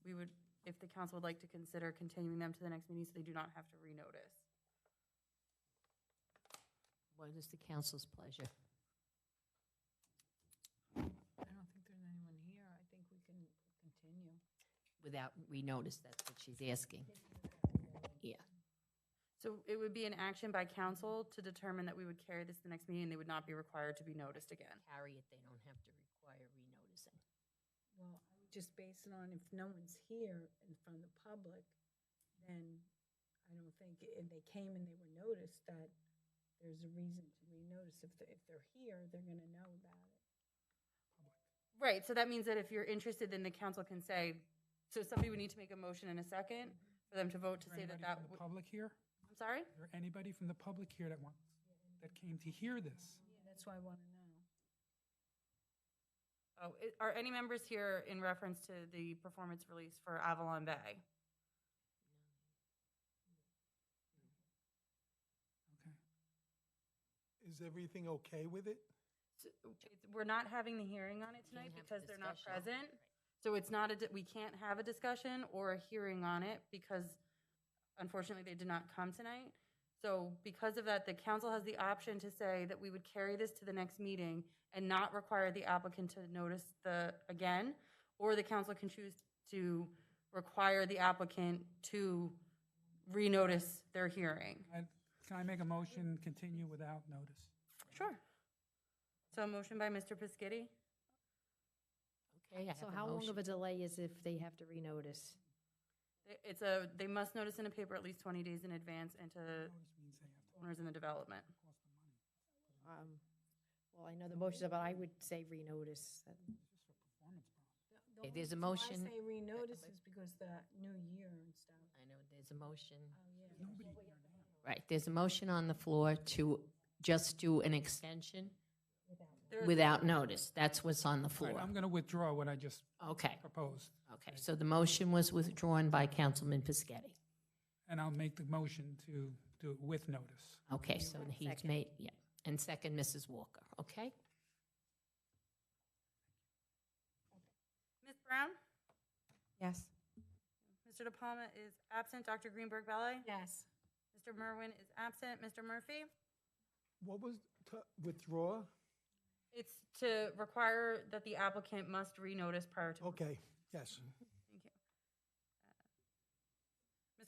we would, if the council would like to consider continuing them to the next meeting so they do not have to renotice. What is the council's pleasure? I don't think there's anyone here. I think we can continue. Without renotice, that's what she's asking. Yeah. So it would be an action by council to determine that we would carry this to the next meeting. They would not be required to be noticed again. Carry it, they don't have to require renoticing. Well, I would just base it on if no one's here in front of the public, then I don't think, if they came and they were noticed, that there's a reason to renotice. If they're here, they're going to know about it. Right, so that means that if you're interested, then the council can say, so somebody would need to make a motion in a second for them to vote to Is say there that anybody that. from the public here? I'm sorry? Is there anybody from the public here that came to hear this? Yeah, that's why I want to know. Oh, are any members here in reference to the performance release for Avalon Bay? Okay. Is everything okay with it? We're not having the hearing on it tonight Can't have because they're not discussion. present. So it's not, we can't have a discussion or a hearing on it because unfortunately they did not come tonight. So because of that, the council has the option to say that we would carry this to the next meeting and not require the applicant to notice again, or the council can choose to require the applicant to renotice their hearing. Can I make a motion, continue without notice? Sure. So a motion by Mr. Piscitty. Okay, I have So a how long motion. of a delay is if they have to renotice? They must notice in a paper at least 20 days in advance and to Notice means they have to owners in the development. cost them money. Well, I know the motion, but I would say renotice. It's just for performance problems. Okay, there's a motion. I say renotice is because the new year and stuff. I know there's a motion. Oh, yeah. Nobody here now. Right, there's a motion on the floor to just do an extension There is- without notice. That's what's on the All right, floor. I'm going to withdraw what I just Okay, proposed, okay, so the motion was withdrawn by Councilman Piscitty. and I'll make the motion to do it with notice. Okay, so he's Second. made, yeah, and second, Mrs. Walker, okay? Ms. Brown? Yes. Mr. De Palma is absent. Dr. Greenberg Belli? Yes. Mr. Merwin is absent. Mr. Murphy? What was, withdraw? It's to require that the applicant must renotice prior to. Okay, yes. Thank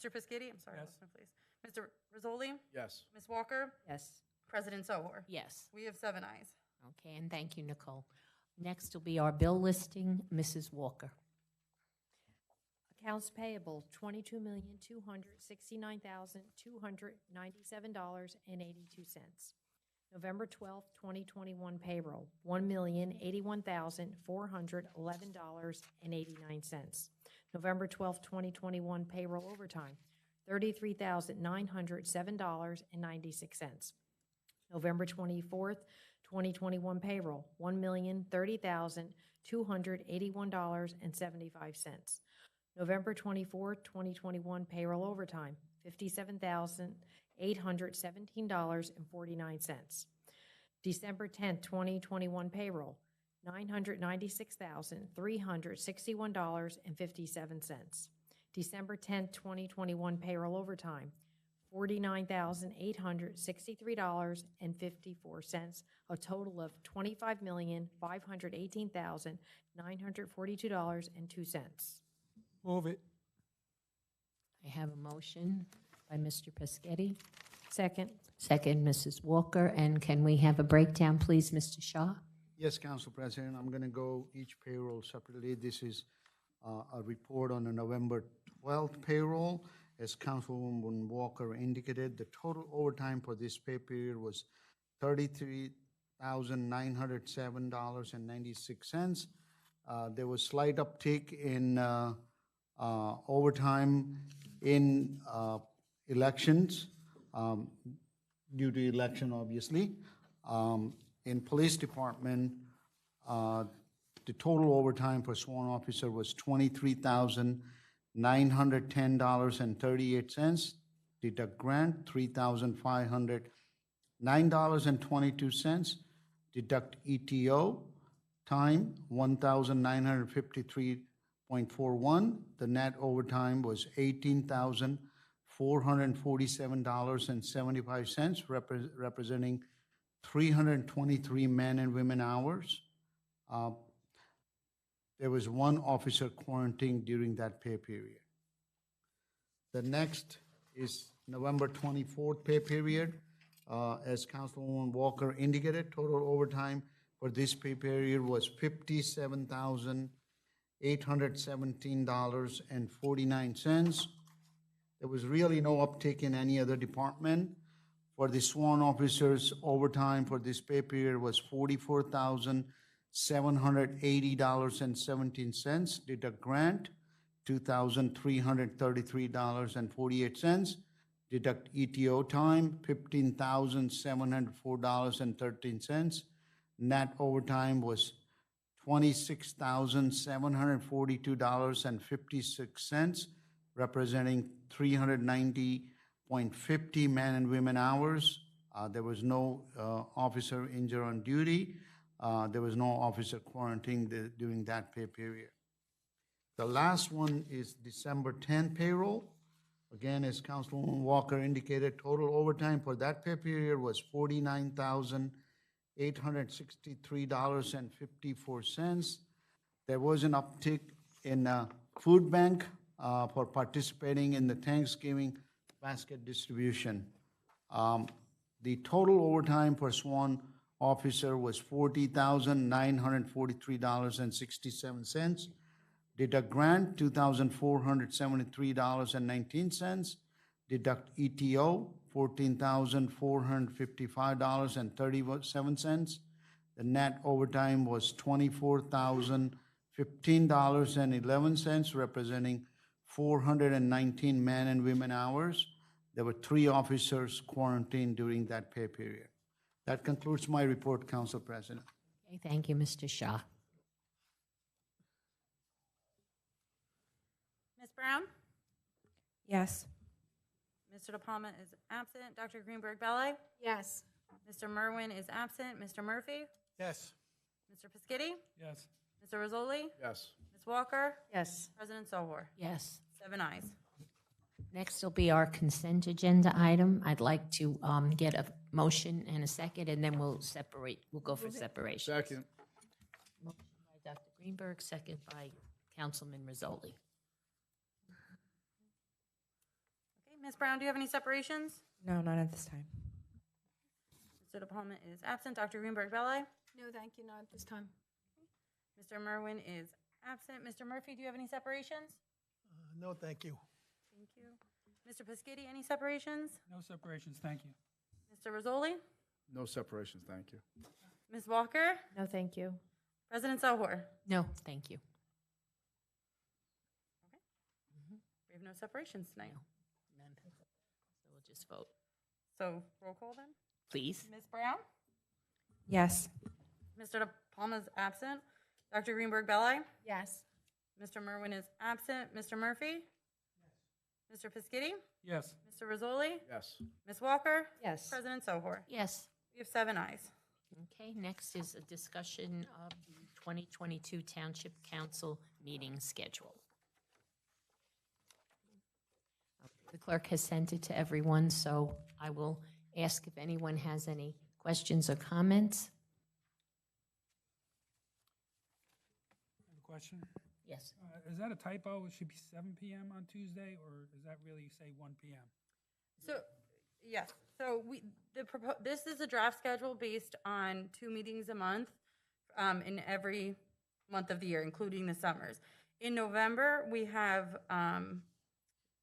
Mr. Piscitty, I'm sorry, Yes. last one, please. Mr. Rizzoli, Yes. Ms. Walker, Yes. President Sohor. Yes. We have 7 ayes. Okay, and thank you, Nicole. Next will be our bill listing, Mrs. Walker. Accounts payable, $22,269,297.82. November 12th, 2021 payroll, $1,081,411.89. November 12th, 2021 payroll overtime, $33,907.96. November 24th, 2021 payroll, $1,030,281.75. November 24th, 2021 payroll overtime, $57,817.49. December 10th, 2021 payroll, $996,361.57. December 10th, 2021 payroll overtime, $49,863.54, a total of $25,518,942.02. Move it. I have a motion by Mr. Pescetti, Second. second, Mrs. Walker, and can we have a breakdown, please, Mr. Shaw? Yes, Council President, I'm going to go each payroll separately. This is a report on the November 12th payroll. As Councilwoman Walker indicated, the total overtime for this pay period was $33,907.96. There was slight uptick in overtime in elections, due to election, obviously. In Police Department, the total overtime for sworn officer was $23,910.38. Deduct grant, $3,509.22. Deduct ETO time, $1,953.41. The net overtime was $18,447.75, representing 323 men and women hours. There was one officer quarantined during that pay period. The next is November 24th pay period. As Councilwoman Walker indicated, total overtime for this pay period was $57,817.49. There was really no uptick in any other department. For the sworn officers, overtime for this pay period was $44,780.17. Deduct grant, $2,333.48. Deduct ETO time, $15,704.13. Net overtime was $26,742.56, representing 390.50 men and women hours. There was no officer injured on duty. There was no officer quarantined during that pay period. The last one is December 10 payroll. Again, as Councilwoman Walker indicated, total overtime for that pay period was $49,863.54. There was an uptick in food bank for participating in the Thanksgiving basket distribution. The total overtime for sworn officer was $40,943.67. Deduct grant, $2,473.19. Deduct ETO, $14,455.37. The net overtime was $24,015.11, representing 419 men and women hours. There were 3 officers quarantined during that pay period. That concludes my report, Council President. Okay, thank you, Mr. Shaw. Ms. Brown? Yes. Mr. De Palma is absent. Dr. Greenberg-Belli? Yes. Mr. Merwin is absent. Mr. Murphy? Yes. Mr. Piscitty? Yes. Mr. Rizzoli? Yes. Ms. Walker? Yes. President Sohor. Yes. 7 ayes. Next will be our consent agenda item. I'd like to get a motion and a second, and then we'll separate, we'll go for separation. Second. Motion by Dr. Greenberg, second by Councilman Rizzoli. Ms. Brown, do you have any separations? No, not at this time. Mr. De Palma is absent. Dr. Greenberg-Belli? No, thank you, not at this time. Mr. Merwin is absent. Mr. Murphy, do you have any separations? No, thank you. Thank you. Mr. Pescitti, any separations? No separations, thank you. Mr. Rizzoli? No separations, thank you. Ms. Walker? No, thank you. President Sohor? No, thank you. We have no separations tonight. None. So we'll just vote. So roll call then? Please. Ms. Brown? Yes. Mr. De Palma is absent. Dr. Greenberg-Belli? Yes. Mr. Merwin is absent. Mr. Murphy? Yes. Mr. Pescitti? Yes. Mr. Rizzoli? Yes. Ms. Walker? Yes. President Sohor? Yes. We have 7 ayes. Okay, next is a discussion of the 2022 Township Council meeting schedule. The clerk has sent it to everyone, so I will ask if anyone has any questions or comments. I have a question. Yes. Is that a typo? It should be 7 PM on Tuesday, or does that really say 1 PM? So, yes, so this is a draft schedule based on 2 meetings a month in every month of the year, including the summers. In November, we have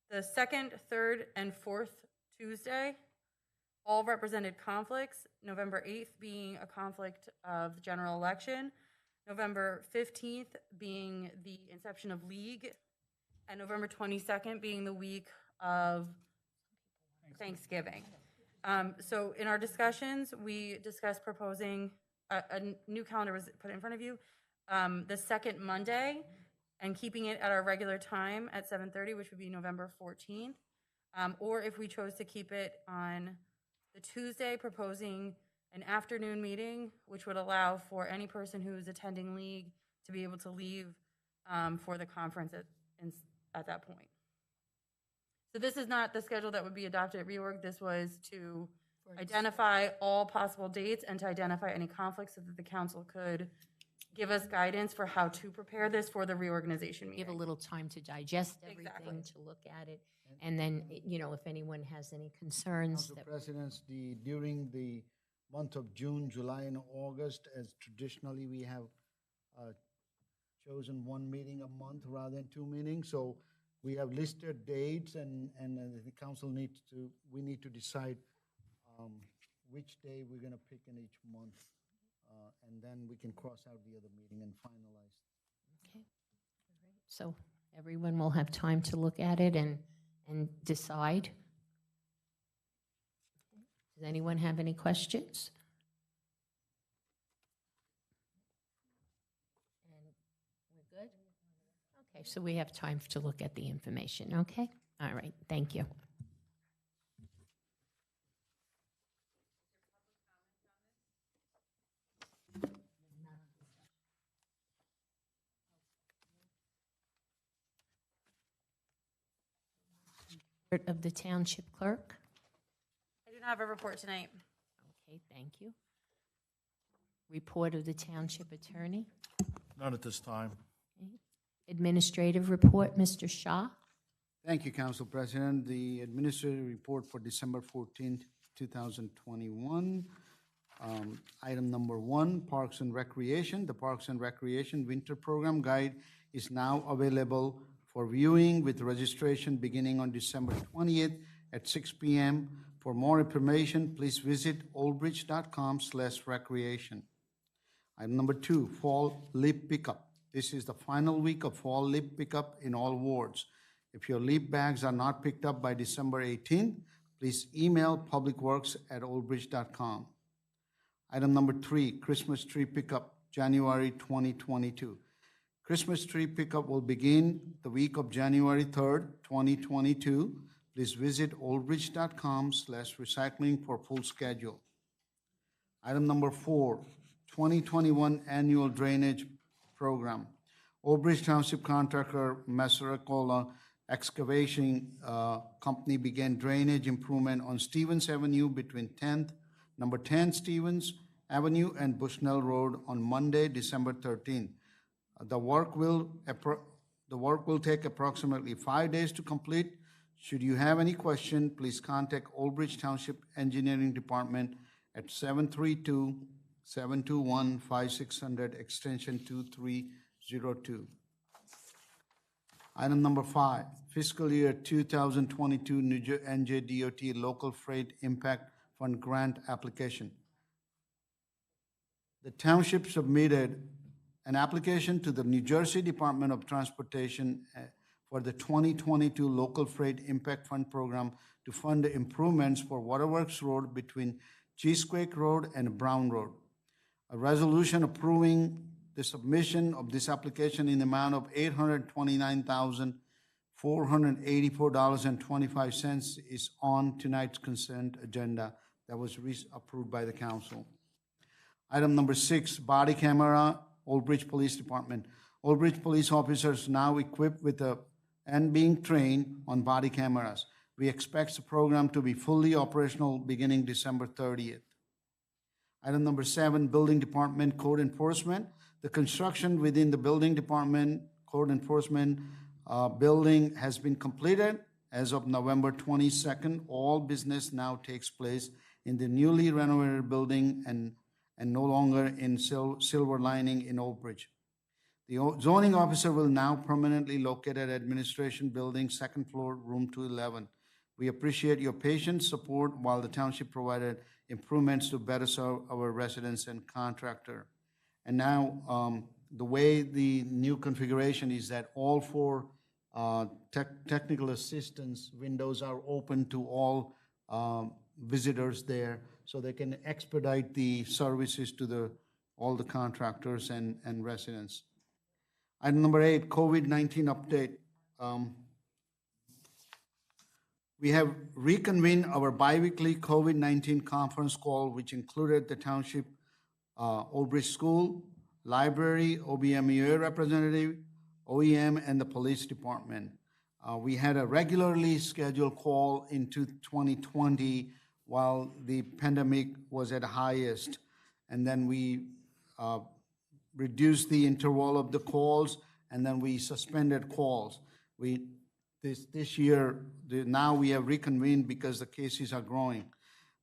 the 2nd, 3rd, and 4th Tuesday, all represented conflicts. November 8th being a conflict of the general election, November 15th being the inception of league, and November 22nd being the week of Thanksgiving. So in our discussions, we discussed proposing a new calendar was put in front of you, the 2nd Monday, and keeping it at our regular time at 7:30, which would be November 14th. Or if we chose to keep it on the Tuesday, proposing an afternoon meeting, which would allow for any person who is attending league to be able to leave for the conference at that point. So this is not the schedule that would be adopted at reorg. This was to identify all possible dates and to identify any conflicts so that the council could give us guidance for how to prepare this for the reorganization meeting. Give a little time to digest everything, Exactly. to look at it, and then, you know, if anyone has any concerns. Council that- Presidents, during the month of June, July, and August, as traditionally we have chosen 1 meeting a month rather than 2 meetings. So we have listed dates, and the council we need to decide which day we're going to pick in each month. And then we can cross out the other meeting and finalize. Okay. All right. So everyone will have time to look at it and decide. Does anyone have any questions? And we're good? Okay, so we have time to look at the information, okay? All right, thank you. Report of the township clerk. I do not have a report tonight. Okay, thank you. Report of the township attorney. None at this time. Okay. Administrative report, Mr. Shah. Thank you, Council President. The administrative report for December 14th, 2021. Item number 1, Parks and Recreation. The Parks and Recreation Winter Program Guide is now available for viewing with registration beginning on December 20th at 6 p.m. For more information, please visit ulbridge.com/recreation. Item number 2, Fall Leaf Pickup. This is the final week of fall leaf pickup in all wards. If your leaf bags are not picked up by December 18th, please email publicworks@ulbridge.com. Item number 3, Christmas Tree Pickup, January 2022. Christmas tree pickup will begin the week of January 3rd, 2022. Please visit ulbridge.com/recycling for full schedule. Item number 4, 2021 Annual Drainage Program. Ulbridge Township contractor Masaracola Excavation Company began drainage improvement on Stevens Avenue between number 10 Stevens Avenue and Bushnell Road on Monday, December 13th. The work will take approximately 5 days to complete, Should you have any question, please contact Ulbridge Township Engineering Department at 732-721-5600, extension 2302. Item number 5, fiscal year 2022 Njdot Local Freight Impact Fund Grant Application. The township submitted an application to the New Jersey Department of Transportation for the 2022 Local Freight Impact Fund Program to fund the improvements for Waterworks Road between Cheesequake Road and Brown Road. A resolution approving the submission of this application in the amount of $829,484.25 is on tonight's consent agenda that was approved by the council. Item number 6, body camera, Ulbridge Police Department. Ulbridge police officers now equipped with and being trained on body cameras. We expect the program to be fully operational beginning December 30th. Item number 7, Building Department Code Enforcement. The construction within the Building Department Code Enforcement building has been completed as of November 22nd. All business now takes place in the newly renovated building and no longer in Silver Lining in Ulbridge. The zoning officer will now permanently locate at Administration Building, 2nd floor, room 211. We appreciate your patient support while the township provided improvements to better serve our residents and contractor. And now, the way the new configuration is that all 4 technical assistance windows are open to all visitors there, so they can expedite the services to all the contractors and residents. Item number 8, COVID-19 update. We have reconvened our biweekly COVID-19 conference call, which included the township, Ulbridge School, library, OBMEA representative, OEM, and the police department. We had a regularly scheduled call in 2020 while the pandemic was at highest, and then we reduced the interval of the calls, and then we suspended calls. This year, now we have reconvened because the cases are growing.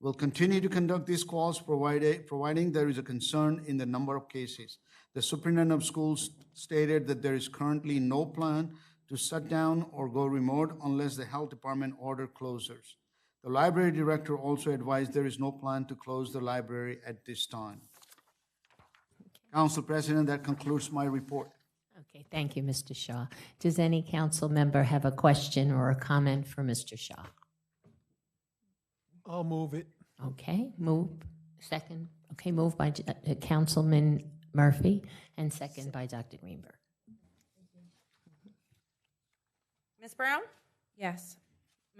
We'll continue to conduct these calls providing there is a concern in the number of cases. The superintendent of schools stated that there is currently no plan to shut down or go remote unless the health department order closures. The library director also advised there is no plan to close the library at this time. Council President, that concludes my report. Okay, thank you, Mr. Shaw. Does any council member have a question or a comment for Mr. Shaw? I'll move it. Okay, move. Second. Okay, moved by Councilman Murphy and second by Dr. Greenberg. Ms. Brown? Yes.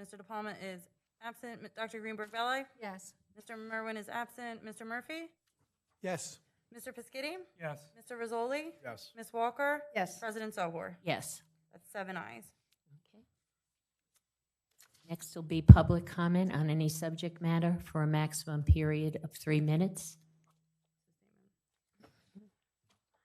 Mr. De Palma is absent. Dr. Greenberg-Valley? Yes. Mr. Merwin is absent. Mr. Murphy? Yes. Mr. Piscitty? Yes. Mr. Rizzoli? Yes. Ms. Walker? Yes. President Sobor? Yes. That's 7 ayes. Okay. Next will be public comment on any subject matter for a maximum period of 3 minutes.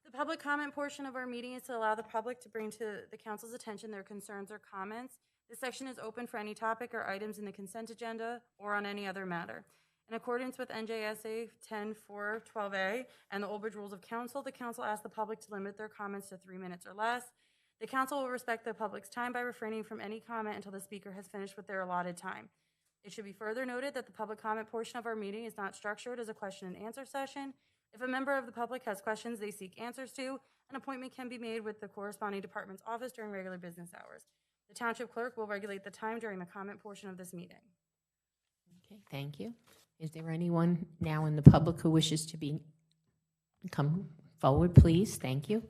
The public comment portion of our meeting is to allow the public to bring to the council's attention their concerns or comments. This section is open for any topic or items in the consent agenda or on any other matter. In accordance with NJSA 10-4-12A and the Ulbridge Rules of Council, the council asks the public to limit their comments to 3 minutes or less. The council will respect the public's time by refraining from any comment until the speaker has finished with their allotted time. It should be further noted that the public comment portion of our meeting is not structured as a question and answer session. If a member of the public has questions they seek answers to, an appointment can be made with the corresponding department's office during regular business hours. The township clerk will regulate the time during the comment portion of this meeting. Okay, thank you. Is there anyone now in the public who wishes to come forward, please? Thank you.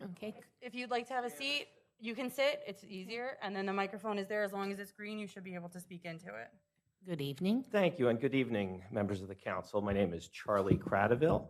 Okay. If you'd like to have a seat, you can sit. It's easier. And then the microphone is there. As long as it's green, you should be able to speak into it. Good evening. Thank you, and good evening, members of the council. My name is Charlie Cradaville.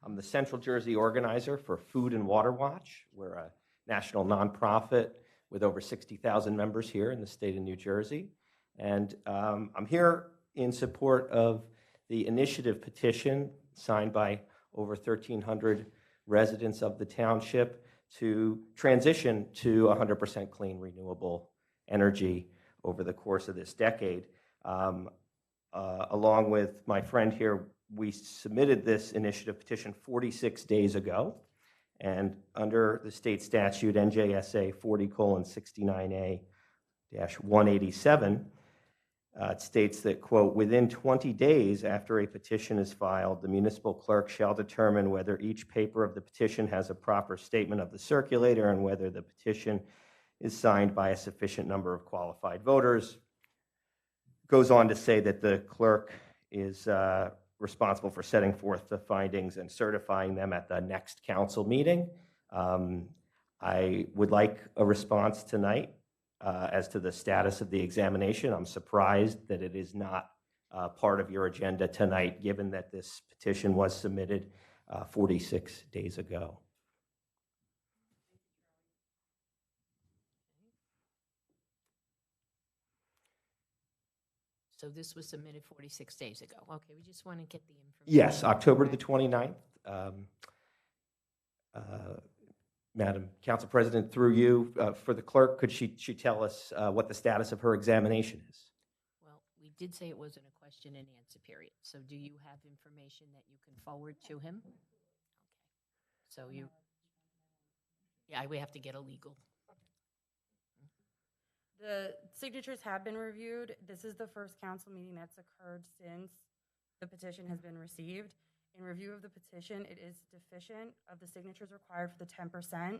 I'm the Central Jersey organizer for Food and Water Watch. We're a national nonprofit with over 60,000 members here in the state of New Jersey. And I'm here in support of the initiative petition signed by over 1,300 residents of the township to transition to 100% clean renewable energy over the course of this decade. Along with my friend here, we submitted this initiative petition 46 days ago. And under the state statute, NJSA 40:69A-187, it states that, quote, within 20 days after a petition is filed, the municipal clerk shall determine whether each paper of the petition has a proper statement of the circulator and whether the petition is signed by a sufficient number of qualified voters. Goes on to say that the clerk is responsible for setting forth the findings and certifying them at the next council meeting. I would like a response tonight as to the status of the examination. I'm surprised that it is not part of your agenda tonight, given that this petition was submitted 46 days ago. So this was submitted 46 days ago. Okay, we just want to get the information. Yes, October the 29th. Madam Council President, through you, for the clerk, could she tell us what the status of her examination is? Well, we did say it wasn't a question and answer period. So do you have information that you can forward to him? Okay. So we have to get a legal. The signatures have been reviewed. This is the first council meeting that's occurred since the petition has been received. In review of the petition, it is deficient of the signatures required for the 10%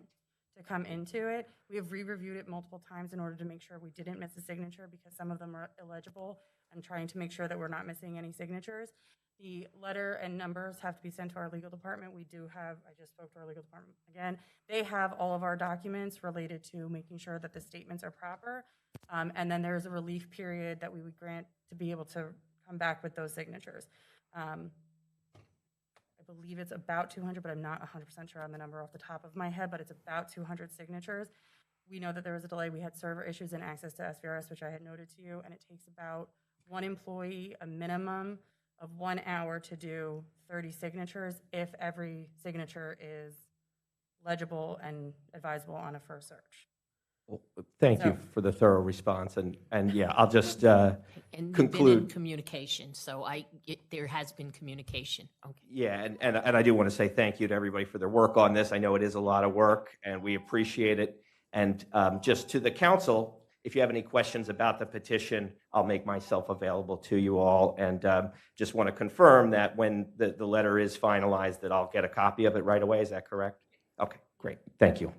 to come into it. We have re-reviewed it multiple times in order to make sure we didn't miss a signature because some of them are illegible and trying to make sure that we're not missing any signatures. The letter and numbers have to be sent to our legal department. We do have, I just spoke to our legal department again, they have all of our documents related to making sure that the statements are proper. And then there's a relief period that we would grant to be able to come back with those signatures. I believe it's about 200, but I'm not 100% sure on the number off the top of my head, but it's about 200 signatures. We know that there was a delay. We had server issues and access to SVRS, which I had noted to you, and it takes about one employee, a minimum of 1 hour to do 30 signatures if every signature is legible and advisable on a first search. Well, thank you for the thorough response, and yeah, I'll just And you've been in conclude. communication, so there has been communication. Okay. Yeah, and I do want to say thank you to everybody for their work on this. I know it is a lot of work, and we appreciate it. And just to the council, if you have any questions about the petition, I'll make myself available to you all. And just want to confirm that when the letter is finalized, that I'll get a copy of it right away. Is that correct? Okay, great. Thank you.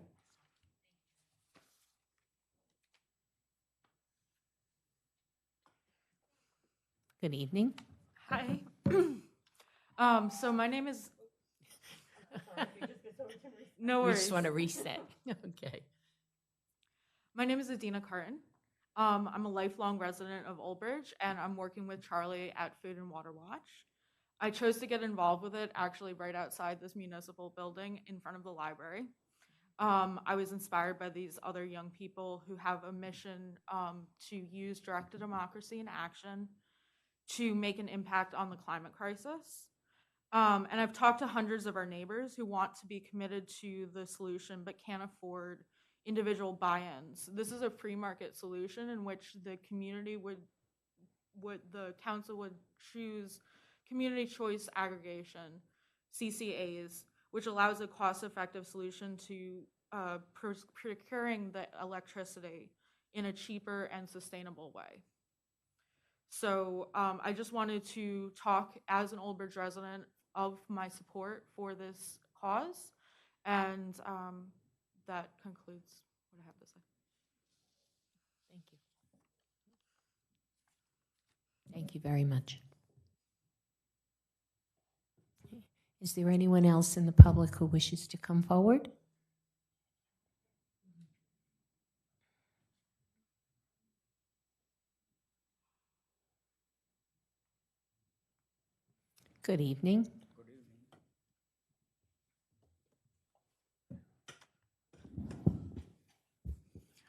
Good evening. Hi. So my name is. No We worries. just want to reset. Okay. My name is Adina Carton. I'm a lifelong resident of Ulbridge, and I'm working with Charlie at Food and Water Watch. I chose to get involved with it actually right outside this municipal building in front of the library. I was inspired by these other young people who have a mission to use direct democracy in action to make an impact on the climate crisis. And I've talked to hundreds of our neighbors who want to be committed to the solution but can't afford individual buy-ins. This is a free market solution in which the community the council would choose community choice aggregation, CCAs, which allows a cost-effective solution to procuring the electricity in a cheaper and sustainable way. So I just wanted to talk as an Ulbridge resident of my support for this cause, and that concludes what I have to say. Thank you. Thank you very much. Is there anyone else in the public who wishes to come forward? Good evening.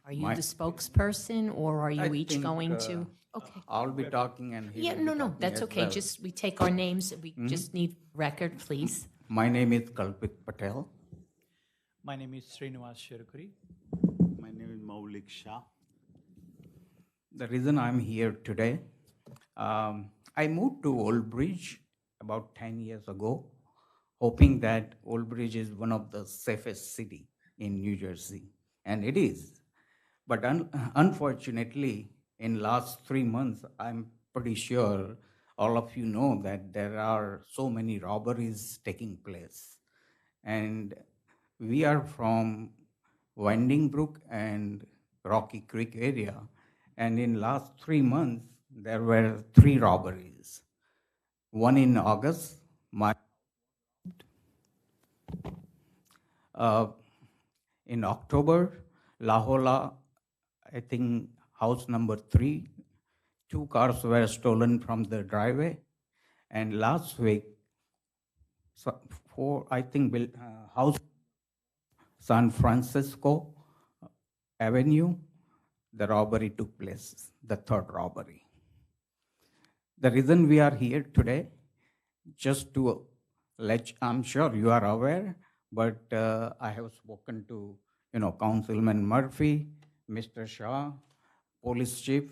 Are you the spokesperson, or are you each going to? Okay. I'll be talking and he Yeah, will be no, talking that's as okay. well. Just, we take our names, we just need record, please. My name is Kalpit Patel. My name is Srinivas Shirukuri. My name is Maulik Shah. The reason I'm here today, I moved to Ulbridge about 10 years ago, hoping that Ulbridge is one of the safest city in New Jersey, and it is. But unfortunately, in last 3 months, I'm pretty sure all of you know that there are so many robberies taking place. And we are from Winding Brook and Rocky Creek area. And in last 3 months, there were 3 robberies. One in August, in October, La Jolla, I think house number 3, 2 cars were stolen from the driveway. And last week, I think house San Francisco Avenue, the robbery took place, the 3rd robbery. The reason we are here today, just to I'm sure you are aware, but I have spoken to, Councilman Murphy, Mr. Shah, police chief,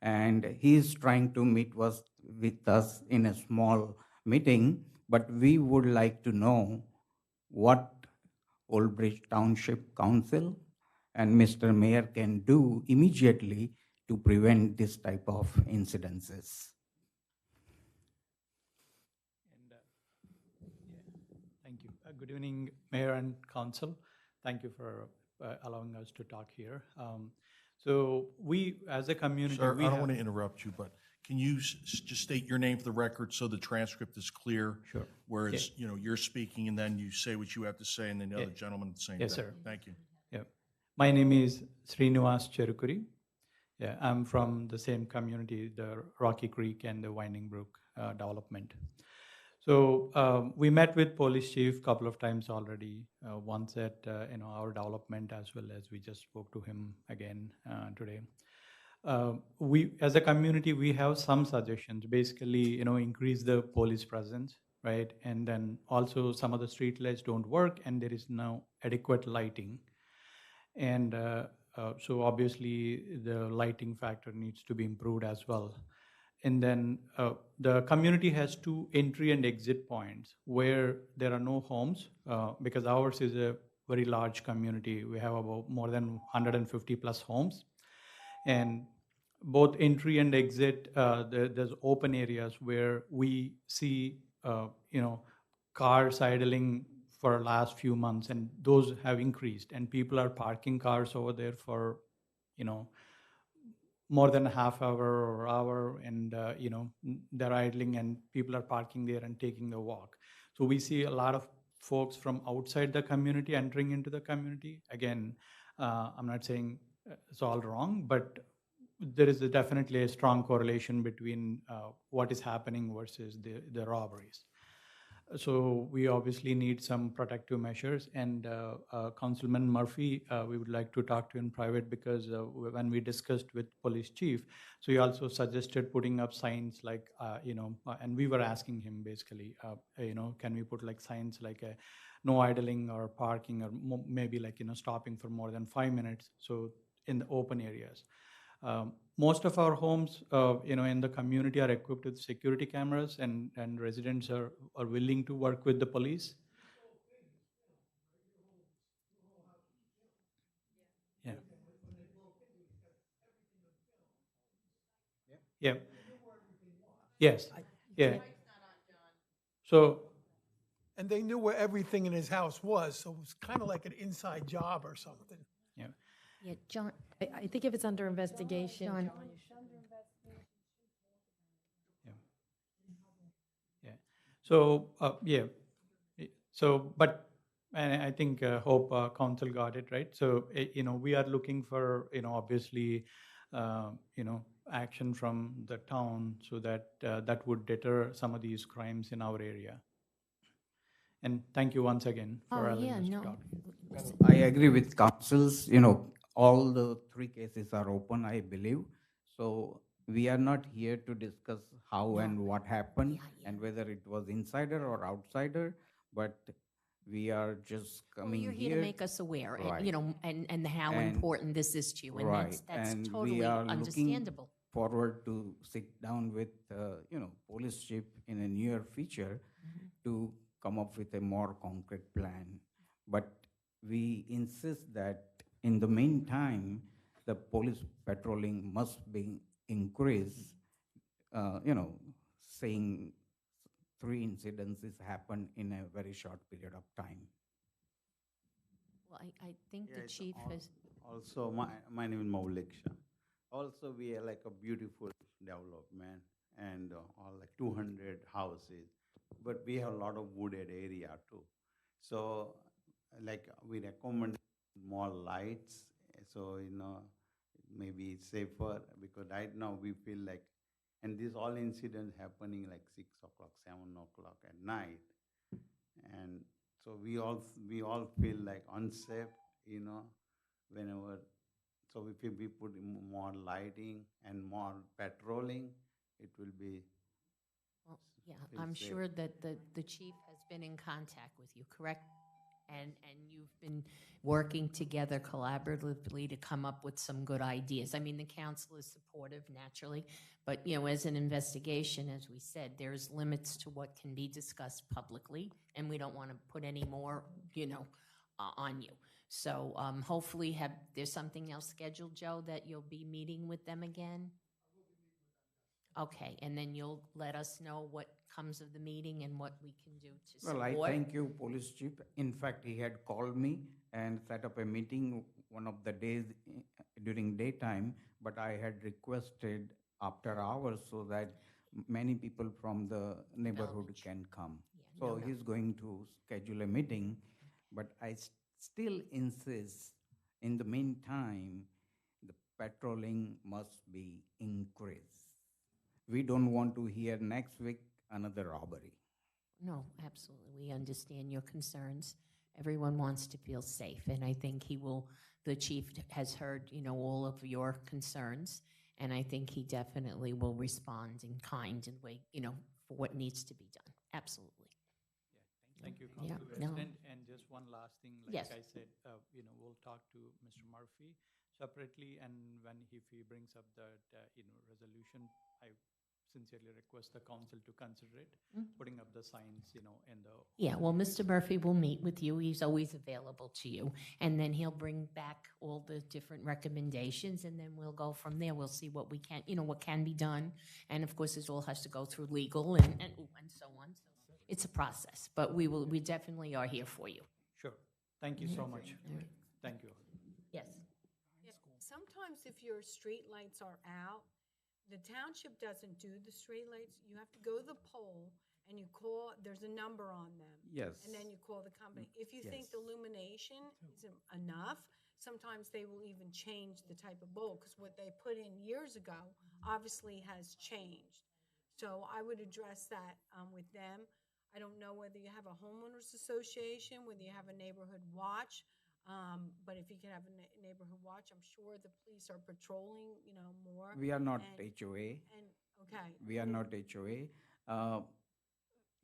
and he is trying to meet with us in a small meeting, but we would like to know what Ulbridge Township Council and Mr. Mayor can do immediately to prevent this type of incidences. Thank you. Good evening, Mayor and Council. Thank you for allowing us to talk here. So we, as a community, Sir, we I don't want to interrupt you, but can you just state your name for the record so the transcript is clear? Sure. Where it's, you're speaking and then you say what you have to say and then the other gentleman the same thing. Yes, sir. Thank you. Yeah. My name is Srinivas Cherukuri. Yeah, I'm from the same community, the Rocky Creek and the Winding Brook development. So we met with police chief a couple of times already, once at our development as well as we just spoke to him again today. We, as a community, we have some suggestions. Basically, increase the police presence, right? And then also some of the street lights don't work, and there is no adequate lighting. And so obviously, the lighting factor needs to be improved as well. And then the community has 2 entry and exit points where there are no homes, because ours is a very large community. We have about more than 150 plus homes. And both entry and exit, there's open areas where we see, cars idling for the last few months, and those have increased. And people are parking cars over there for, more than a half hour or hour, and they're idling, and people are parking there and taking the walk. So we see a lot of folks from outside the community entering into the community. Again, I'm not saying it's all wrong, but there is definitely a strong correlation between what is happening versus the robberies. So we obviously need some protective measures, and Councilman Murphy, we would like to talk to in private, because when we discussed with police chief, so he also suggested putting up signs like, and we were asking him basically, can we put like signs like no idling or parking, or maybe like, stopping for more than 5 minutes, so in the open areas. Most of our homes, in the community are equipped with security cameras, and residents are willing to work with the police. Yeah. Yeah. Yes. Yeah. So. And they knew where everything in his house was, so it was kind of like an inside job or something. Yeah. Yeah, John, I think if it's under investigation. Yeah. So, So, but, and I think, hope council got it, right? So, we are looking for, obviously, action from the town, so that that would deter some of these crimes in our area. And thank you once again for allowing us to talk. I agree with councils, all the 3 cases are open, I believe. So we are not here to discuss how and what happened and whether it was insider or outsider, but We are just Well, coming you're here to make us aware, and, Right. you know, and how And- important this is to you, and Right, that's and totally we are looking understandable. forward to sit down with, police chief in a near future to come up with a more concrete plan. But we insist that in the meantime, the police patrolling must be increased, saying 3 incidences happened in a very short period of time. Well, I think the it's chief has, Also, my name is Maulik Shah. Also, we are like a beautiful development and all like 200 houses, but we have a lot of wooded area too. So, like we recommend more lights, so maybe it's safer because right now we feel like, and these all incidents happening like 6 o'clock, 7 o'clock at night, and so we all feel like unsafe, whenever. So if we put more lighting and more patrolling, it will be. well, yeah, feel I'm safe. sure that the chief has been in contact with you, correct? And you've been working together collaboratively to come up with some good ideas. I mean, the council is supportive naturally, but, as an investigation, as we said, there's limits to what can be discussed publicly, and we don't want to put any more, on you. So hopefully there's something else scheduled, Joe, that you'll be meeting with them again? Okay, and then you'll let us know what comes of the meeting and what we can do to support. Well, I thank you, police chief. In fact, he had called me and set up a meeting one of the days during daytime, but I had requested after hours so that many people from the neighborhood can come. So he's going to schedule a meeting, but I still insist, in the meantime, the patrolling must be increased. We don't want to hear next week another robbery. No, absolutely. We understand your concerns. Everyone wants to feel safe, and I think the chief has heard, all of your concerns, and I think he definitely will respond in kind and way, for what needs to be done. Absolutely. Thank you, Yeah, Council no. President. And just one last thing, like Yes. I said, we'll talk to Mr. Murphy separately, and if he brings up that, resolution, I sincerely request the council to consider it, putting up the signs, in the. Yeah, well, Mr. Murphy will meet with you. He's always available to you. And then he'll bring back all the different recommendations, and then we'll go from there. We'll see what we can, what can be done. And of course, this all has to go through legal and so on. So it's a process, but we definitely are here for you. Sure. Thank you so much. All right. Thank you. Yes. Sometimes if your street lights are out, the township doesn't do the street lights. You have to go to the pole and you call, there's a number on them. Yes. And then you call the company. If you think Yes. the illumination isn't enough, sometimes they will even change the type of bulb, because what they put in years ago obviously has changed. So I would address that with them. I don't know whether you have a homeowners association, whether you have a neighborhood watch. But if you can have a neighborhood watch, I'm sure the police are patrolling, more. We are not and- HOA. Okay. We are not HOA.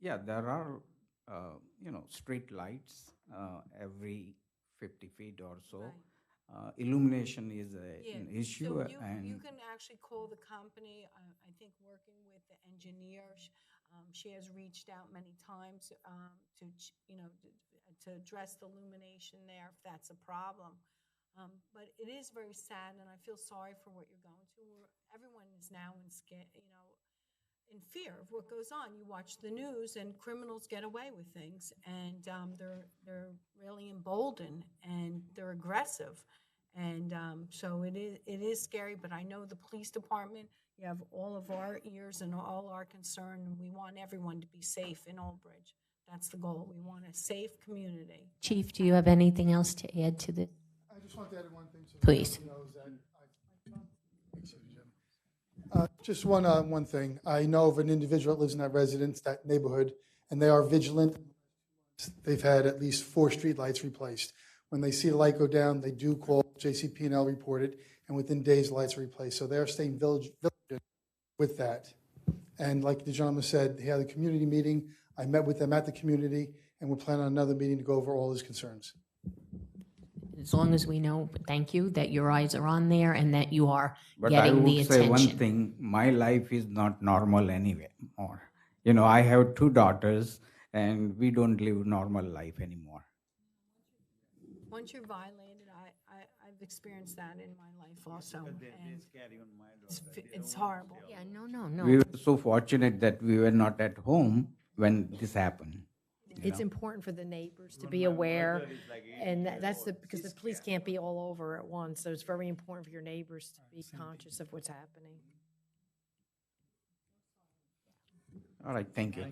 Yeah, there are, street lights every 50 feet or so. Right. Illumination is an Yeah, issue, so you and can actually call the company. I think working with the engineer, she has reached out many times to address the illumination there if that's a problem. But it is very sad, and I feel sorry for what you're going through. Everyone is now in fear of what goes on. You watch the news, and criminals get away with things, and they're really emboldened, and they're aggressive. And so it is scary, but I know the police department, you have all of our ears and all our concern, and we want everyone to be safe in Ulbridge. That's the goal. We want a safe community. Chief, do you have anything else to add to this? I just want to add one thing. So Please. knows that just one thing. I know of an individual that lives in that residence, that neighborhood, and they are vigilant. They've had at least 4 streetlights replaced. When they see the light go down, they do call JCP&L, report it, and within days, lights are replaced. So they are staying vigilant with that. And like the gentleman said, he had a community meeting. I met with them at the community, and we're planning on another meeting to go over all his concerns. As long as we know, thank you, that your eyes are on there and that you are But I getting the would say one attention. thing, my life is not normal anyway more. You know, I have 2 daughters and we don't live normal life anymore. Once you're violated, I've experienced that in my life also. And it's horrible. Yeah, no. We were so fortunate that we were not at home when this happened. It's important for the neighbors to be aware, and that's because the police can't be all over at once, so it's very important for your neighbors to be conscious of what's happening. All right, thank you.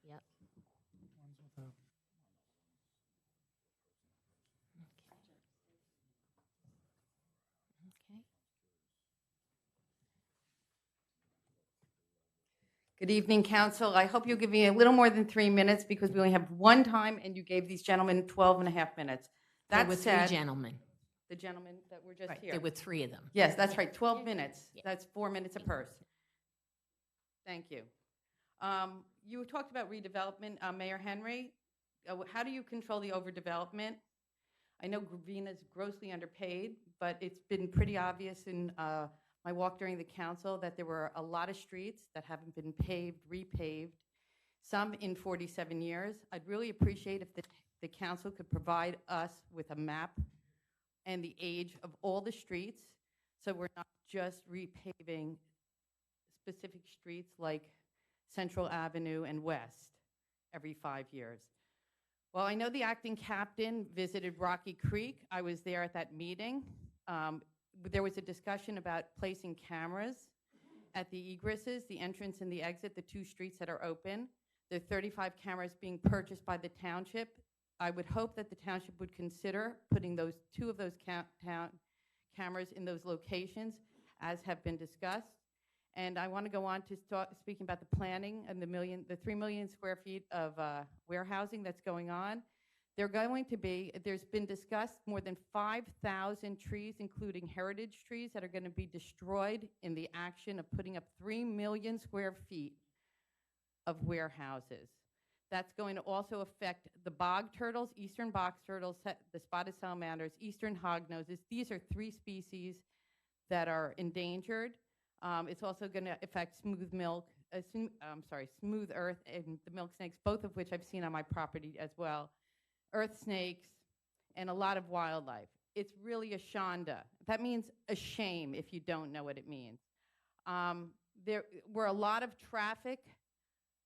Yep. Good evening, council. I hope you'll give me a little more than 3 minutes because we only have one time and you gave these gentlemen 12 and a half minutes. There That were 3 said, gentlemen. the gentlemen that were just Right, here. there were 3 of them. Yes, that's right, 12 minutes. That's 4 minutes a person. Thank you. You talked about redevelopment, Mayor Henry. How do you control the overdevelopment? I know Gravina's grossly underpaid, but it's been pretty obvious in my walk during the council that there were a lot of streets that haven't been paved, repaved, some in 47 years. I'd really appreciate if the council could provide us with a map and the age of all the streets, so we're not just repaving specific streets like Central Avenue and West every 5 years. Well, I know the acting captain visited Rocky Creek. I was there at that meeting. There was a discussion about placing cameras at the egresses, the entrance and the exit, the 2 streets that are open. There are 35 cameras being purchased by the township. I would hope that the township would consider putting 2 of those cameras in those locations, as have been discussed. And I want to go on to speaking about the planning and the 3 million square feet of warehousing that's going on. There's been discussed more than 5,000 trees, including heritage trees, that are going to be destroyed in the action of putting up 3 million square feet of warehouses. That's going to also affect the bog turtles, eastern box turtles, the spotted salamanders, eastern hognoses. These are 3 species that are endangered. It's also going to affect smooth earth and the milk snakes, both of which I've seen on my property as well. Earth snakes and a lot of wildlife. It's really a shanda. That means a shame if you don't know what it means. There were a lot of traffic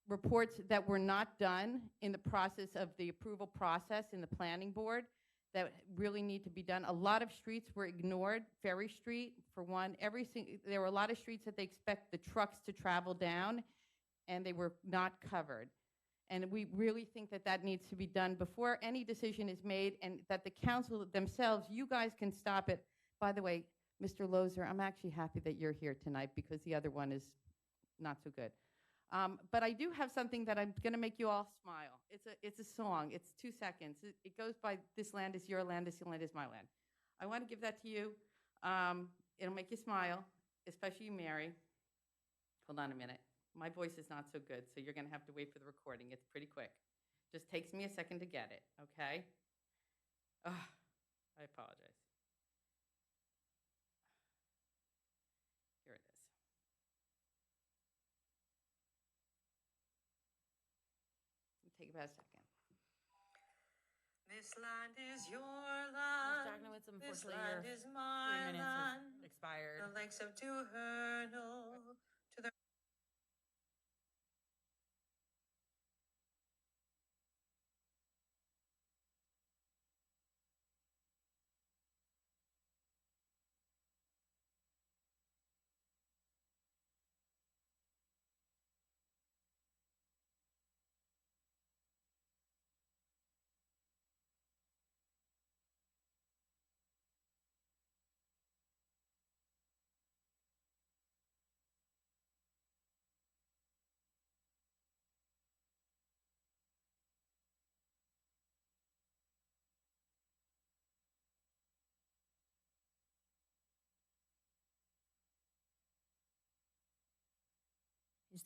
reports that were not done in the process of the approval process in the planning board that really need to be done. A lot of streets were ignored. Ferry Street, for one. There were a lot of streets that they expect the trucks to travel down, and they were not covered. And we really think that that needs to be done before any decision is made, and that the council themselves, you guys can stop it. By the way, Mr. Lozer, I'm actually happy that you're here tonight because the other one is not so good. But I do have something that I'm going to make you all smile. It's a song. It's 2 seconds. It goes by "This land is your land, this land is my land." I want to give that to you. It'll make you smile, especially you, Mary. Hold on a minute. My voice is not so good, so you're going to have to wait for the recording. It's pretty quick. Just takes me a second to get it, okay? I apologize. Here it is. Take about a second. This land is your land. This land is my land. Expired. The lakes of Duhernal to the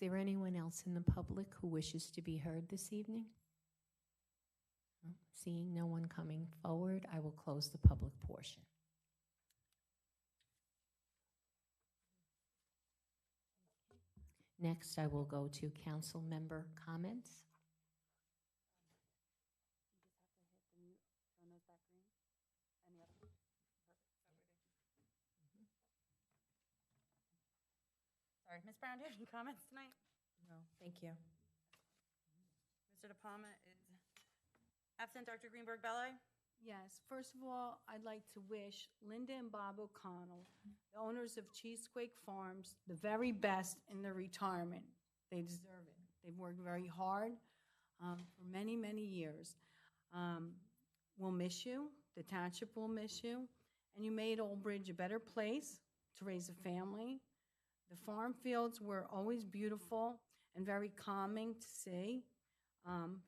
there anyone else in the public who wishes to be heard this evening? No? Seeing no one coming forward, I will close the public portion. Next, I will go to council member comments. Sorry, Ms. Brown, do you have any comments tonight? No, thank you. Mr. De Palma is absent. Dr. Greenberg Belli? Yes, first of all, I'd like to wish Linda and Bob O'Connell, the owners of Cheesequake Farms, the very best in their retirement. They deserve it. They've worked very hard for many, many years. We'll miss you. The township will miss you. And you made Ulbridge a better place to raise a family. The farm fields were always beautiful and very calming to see,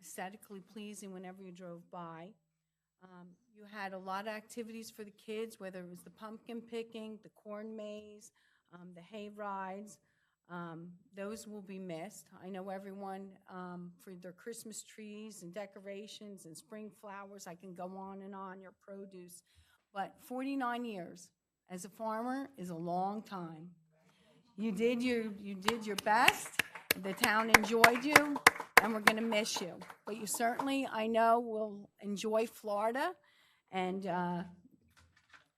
aesthetically pleasing whenever you drove by. You had a lot of activities for the kids, whether it was the pumpkin picking, the corn maze, the hay rides. Those will be missed. I know everyone for their Christmas trees and decorations and spring flowers. I can go on and on, your produce. But 49 years as a farmer is a long time. You did your best. The town enjoyed you, and we're going to miss you. But you certainly, I know, will enjoy Florida, and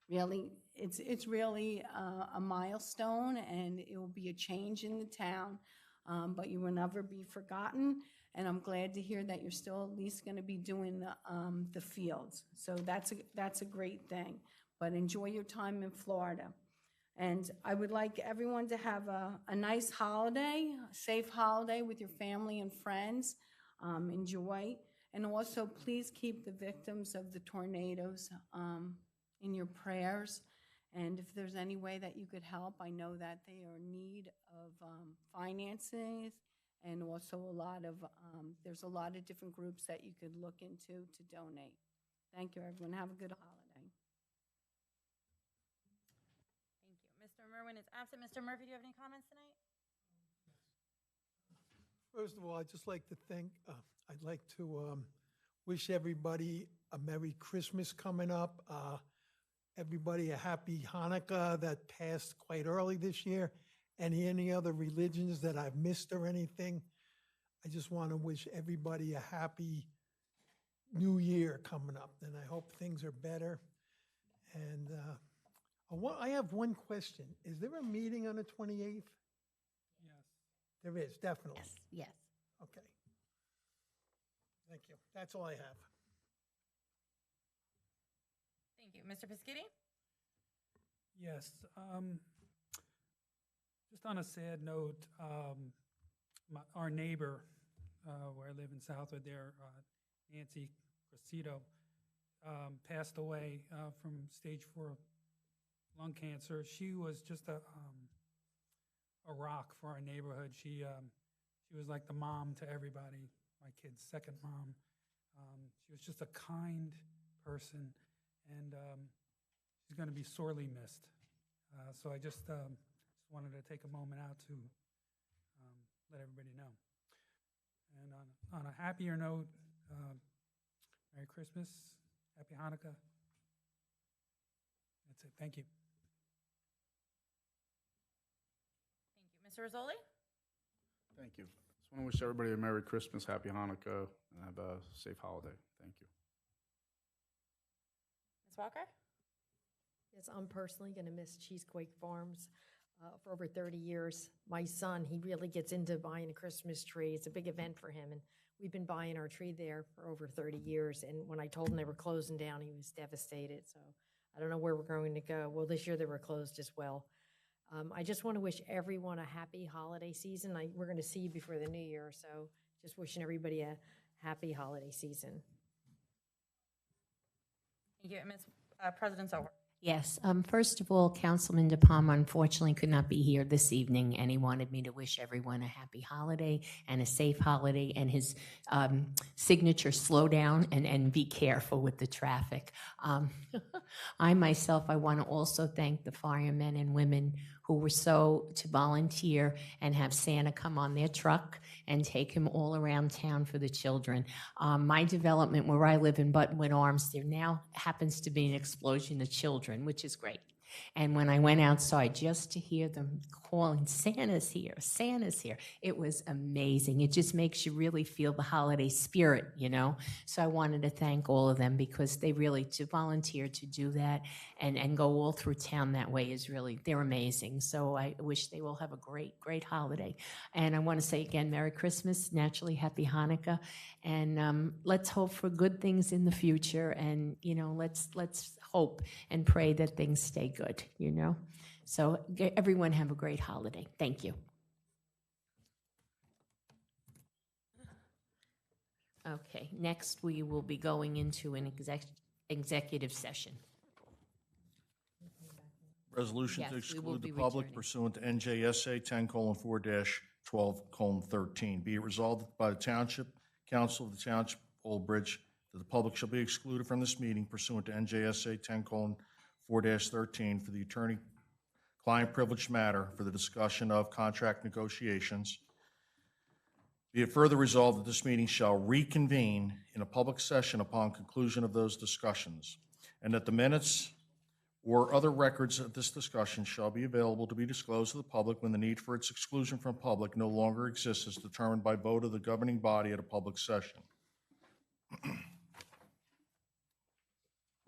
really, it's really a milestone, and it will be a change in the town. But you will never be forgotten, and I'm glad to hear that you're still at least going to be doing the fields. So that's a great thing. But enjoy your time in Florida. And I would like everyone to have a nice holiday, a safe holiday with your family and friends. Enjoy. And also, please keep the victims of the tornadoes in your prayers. And if there's any way that you could help, I know that they are in need of finances and also there's a lot of different groups that you could look into to donate. Thank you, everyone. Have a good holiday. Mr. Merwin is absent. Mr. Murphy, do you have any comments tonight? First of all, I'd just like to I'd like to wish everybody a Merry Christmas coming up. Everybody a Happy Hanukkah that passed quite early this year. And any other religions that I've missed or anything, I just want to wish everybody a happy New Year coming up. And I hope things are better. And I have one question. Is there a meeting on the 28th? Yes. There is, definitely. Yes. Okay. Thank you. That's all I have. Thank you. Mr. Piscitti? Yes. Just on a sad note, our neighbor, where I live in Southwood there, Nancy Cressito, passed away from stage 4 lung cancer. She was just a rock for our neighborhood. She was like the mom to everybody, my kid's second mom. She was just a kind person, and she's going to be sorely missed. So I just wanted to take a moment out to let everybody know. And on a happier note, Merry Christmas, Happy Hanukkah. That's it. Thank you. Thank you. Mr. Rizzoli? Thank you. Just want to wish everybody a Merry Christmas, Happy Hanukkah, and have a safe holiday. Thank you. Ms. Walker? Yes, I'm personally going to miss Cheesequake Farms for over 30 years. My son, he really gets into buying a Christmas tree. It's a big event for him, and we've been buying our tree there for over 30 years. And when I told him they were closing down, he was devastated. So I don't know where we're going to go. Well, this year they were closed as well. I just want to wish everyone a happy holiday season. We're going to see you before the new year, so just wishing everybody a happy holiday season. Thank you. Ms. President Sower? Yes. First of all, Councilman De Palma unfortunately could not be here this evening, and he wanted me to wish everyone a happy holiday and a safe holiday, and his signature, slow down and be careful with the traffic. I myself, I want to also thank the firemen and women who who were to volunteer and have Santa come on their truck and take him all around town for the children. My development where I live in Buttonwood Arms, there now happens to be an explosion of children, which is great. And when I went outside, just to hear them calling, Santa's here, Santa's here, it was amazing. It just makes you really feel the holiday spirit, you know? So I wanted to thank all of them because they really, to volunteer to do that and go all through town that way is really, they're amazing. So I wish they will have a great, great holiday. And I want to say again, Merry Christmas, naturally Happy Hanukkah. And let's hope for good things in the future. And, you know, let's hope and pray that things stay good, you know? So everyone have a great holiday. Thank you. Okay, next we will be going into an executive session. Resolution Yes, to we will exclude the be public returning. pursuant to NJSA 10:4-12:13. Be it resolved by the Township Council of the Township of Ulbridge that the public shall be excluded from this meeting pursuant to NJSA 10:4-13 for the attorney-client privilege matter for the discussion of contract negotiations. Be it further resolved that this meeting shall reconvene in a public session upon conclusion of those discussions, and that the minutes or other records of this discussion shall be available to be disclosed to the public when the need for its exclusion from public no longer exists as determined by vote of the governing body at a public session.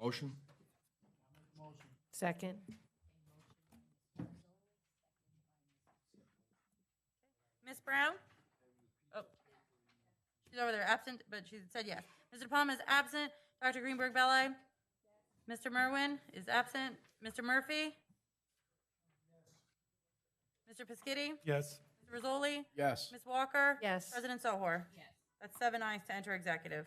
Motion? Second. Ms. Brown? Oh, she's over there, absent, but she said yes. Mr. Palma is absent. Dr. Greenberg-Belli? Mr. Merwin is absent. Mr. Murphy? Mr. Piscitty? Yes. Mr. Rizzoli? Yes. Ms. Walker? Yes. President Sohor? Yes. That's 7 ayes to enter executive.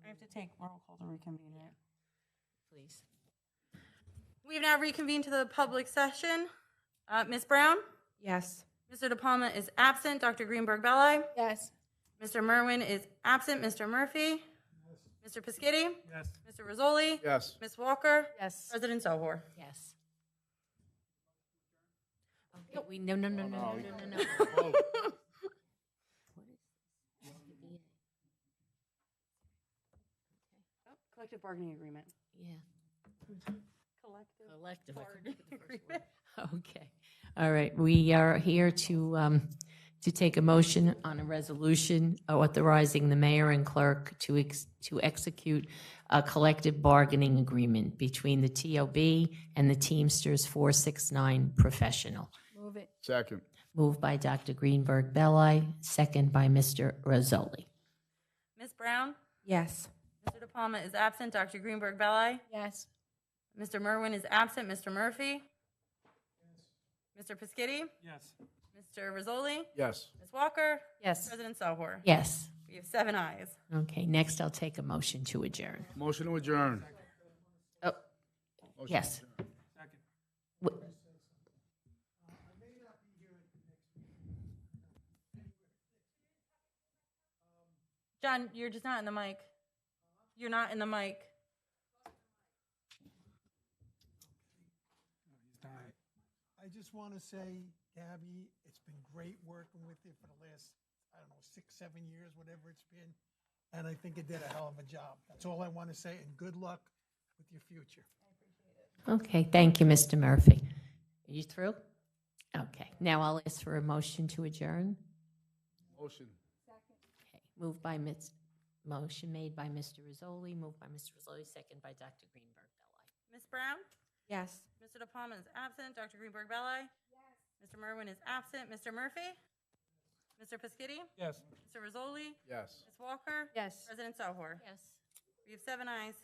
I have to take roll call to reconvene, right? Please. We've now reconvened to the public session. Ms. Brown? Yes. Mr. De Palma is absent. Dr. Greenberg Belli? Yes. Mr. Merwin is absent. Mr. Murphy? Mr. Piscitty? Yes. Mr. Rizzoli? Yes. Ms. Walker? Yes. President Sohor? Yes. Okay, no. Collective bargaining agreement. Yeah. Collective Collective. agreement. Okay. All right. We are here to take a motion on a resolution authorizing the mayor and clerk to execute a collective bargaining agreement between the TOB and the Teamsters 469 Professional. Move it. Second. Moved by Dr. Greenberg Belli, second by Mr. Rizzoli. Ms. Brown? Yes. Mr. De Palma is absent. Dr. Greenberg Belli? Yes. Mr. Merwin is absent. Mr. Murphy? Mr. Piscitty? Yes. Mr. Rizzoli? Yes. Ms. Walker? Yes. President Sohor? Yes. We have 7 ayes. Okay, next I'll take a motion to adjourn. Motion to adjourn. Oh, Motion yes. to adjourn. W- John, you're just not in the mic. You're not in the mic. I just want to say, Gabby, it's been great working with you for the last, 6, 7 years, whatever it's been. And I think you did a hell of a job. That's all I want to say, and good luck with your future. Okay, thank you, Mr. Murphy. Are you through? Okay, now I'll ask for a motion to adjourn. Motion. Okay, motion made by Mr. Rizzoli, moved by Mr. Rizzoli, second by Dr. Greenberg Belli. Ms. Brown? Yes. Mr. De Palma is absent. Dr. Greenberg Belli? Yes. Mr. Merwin is absent. Mr. Murphy? Mr. Piscitty? Yes. Mr. Rizzoli? Yes. Ms. Walker? Yes. President Sohor? Yes. We have 7 ayes.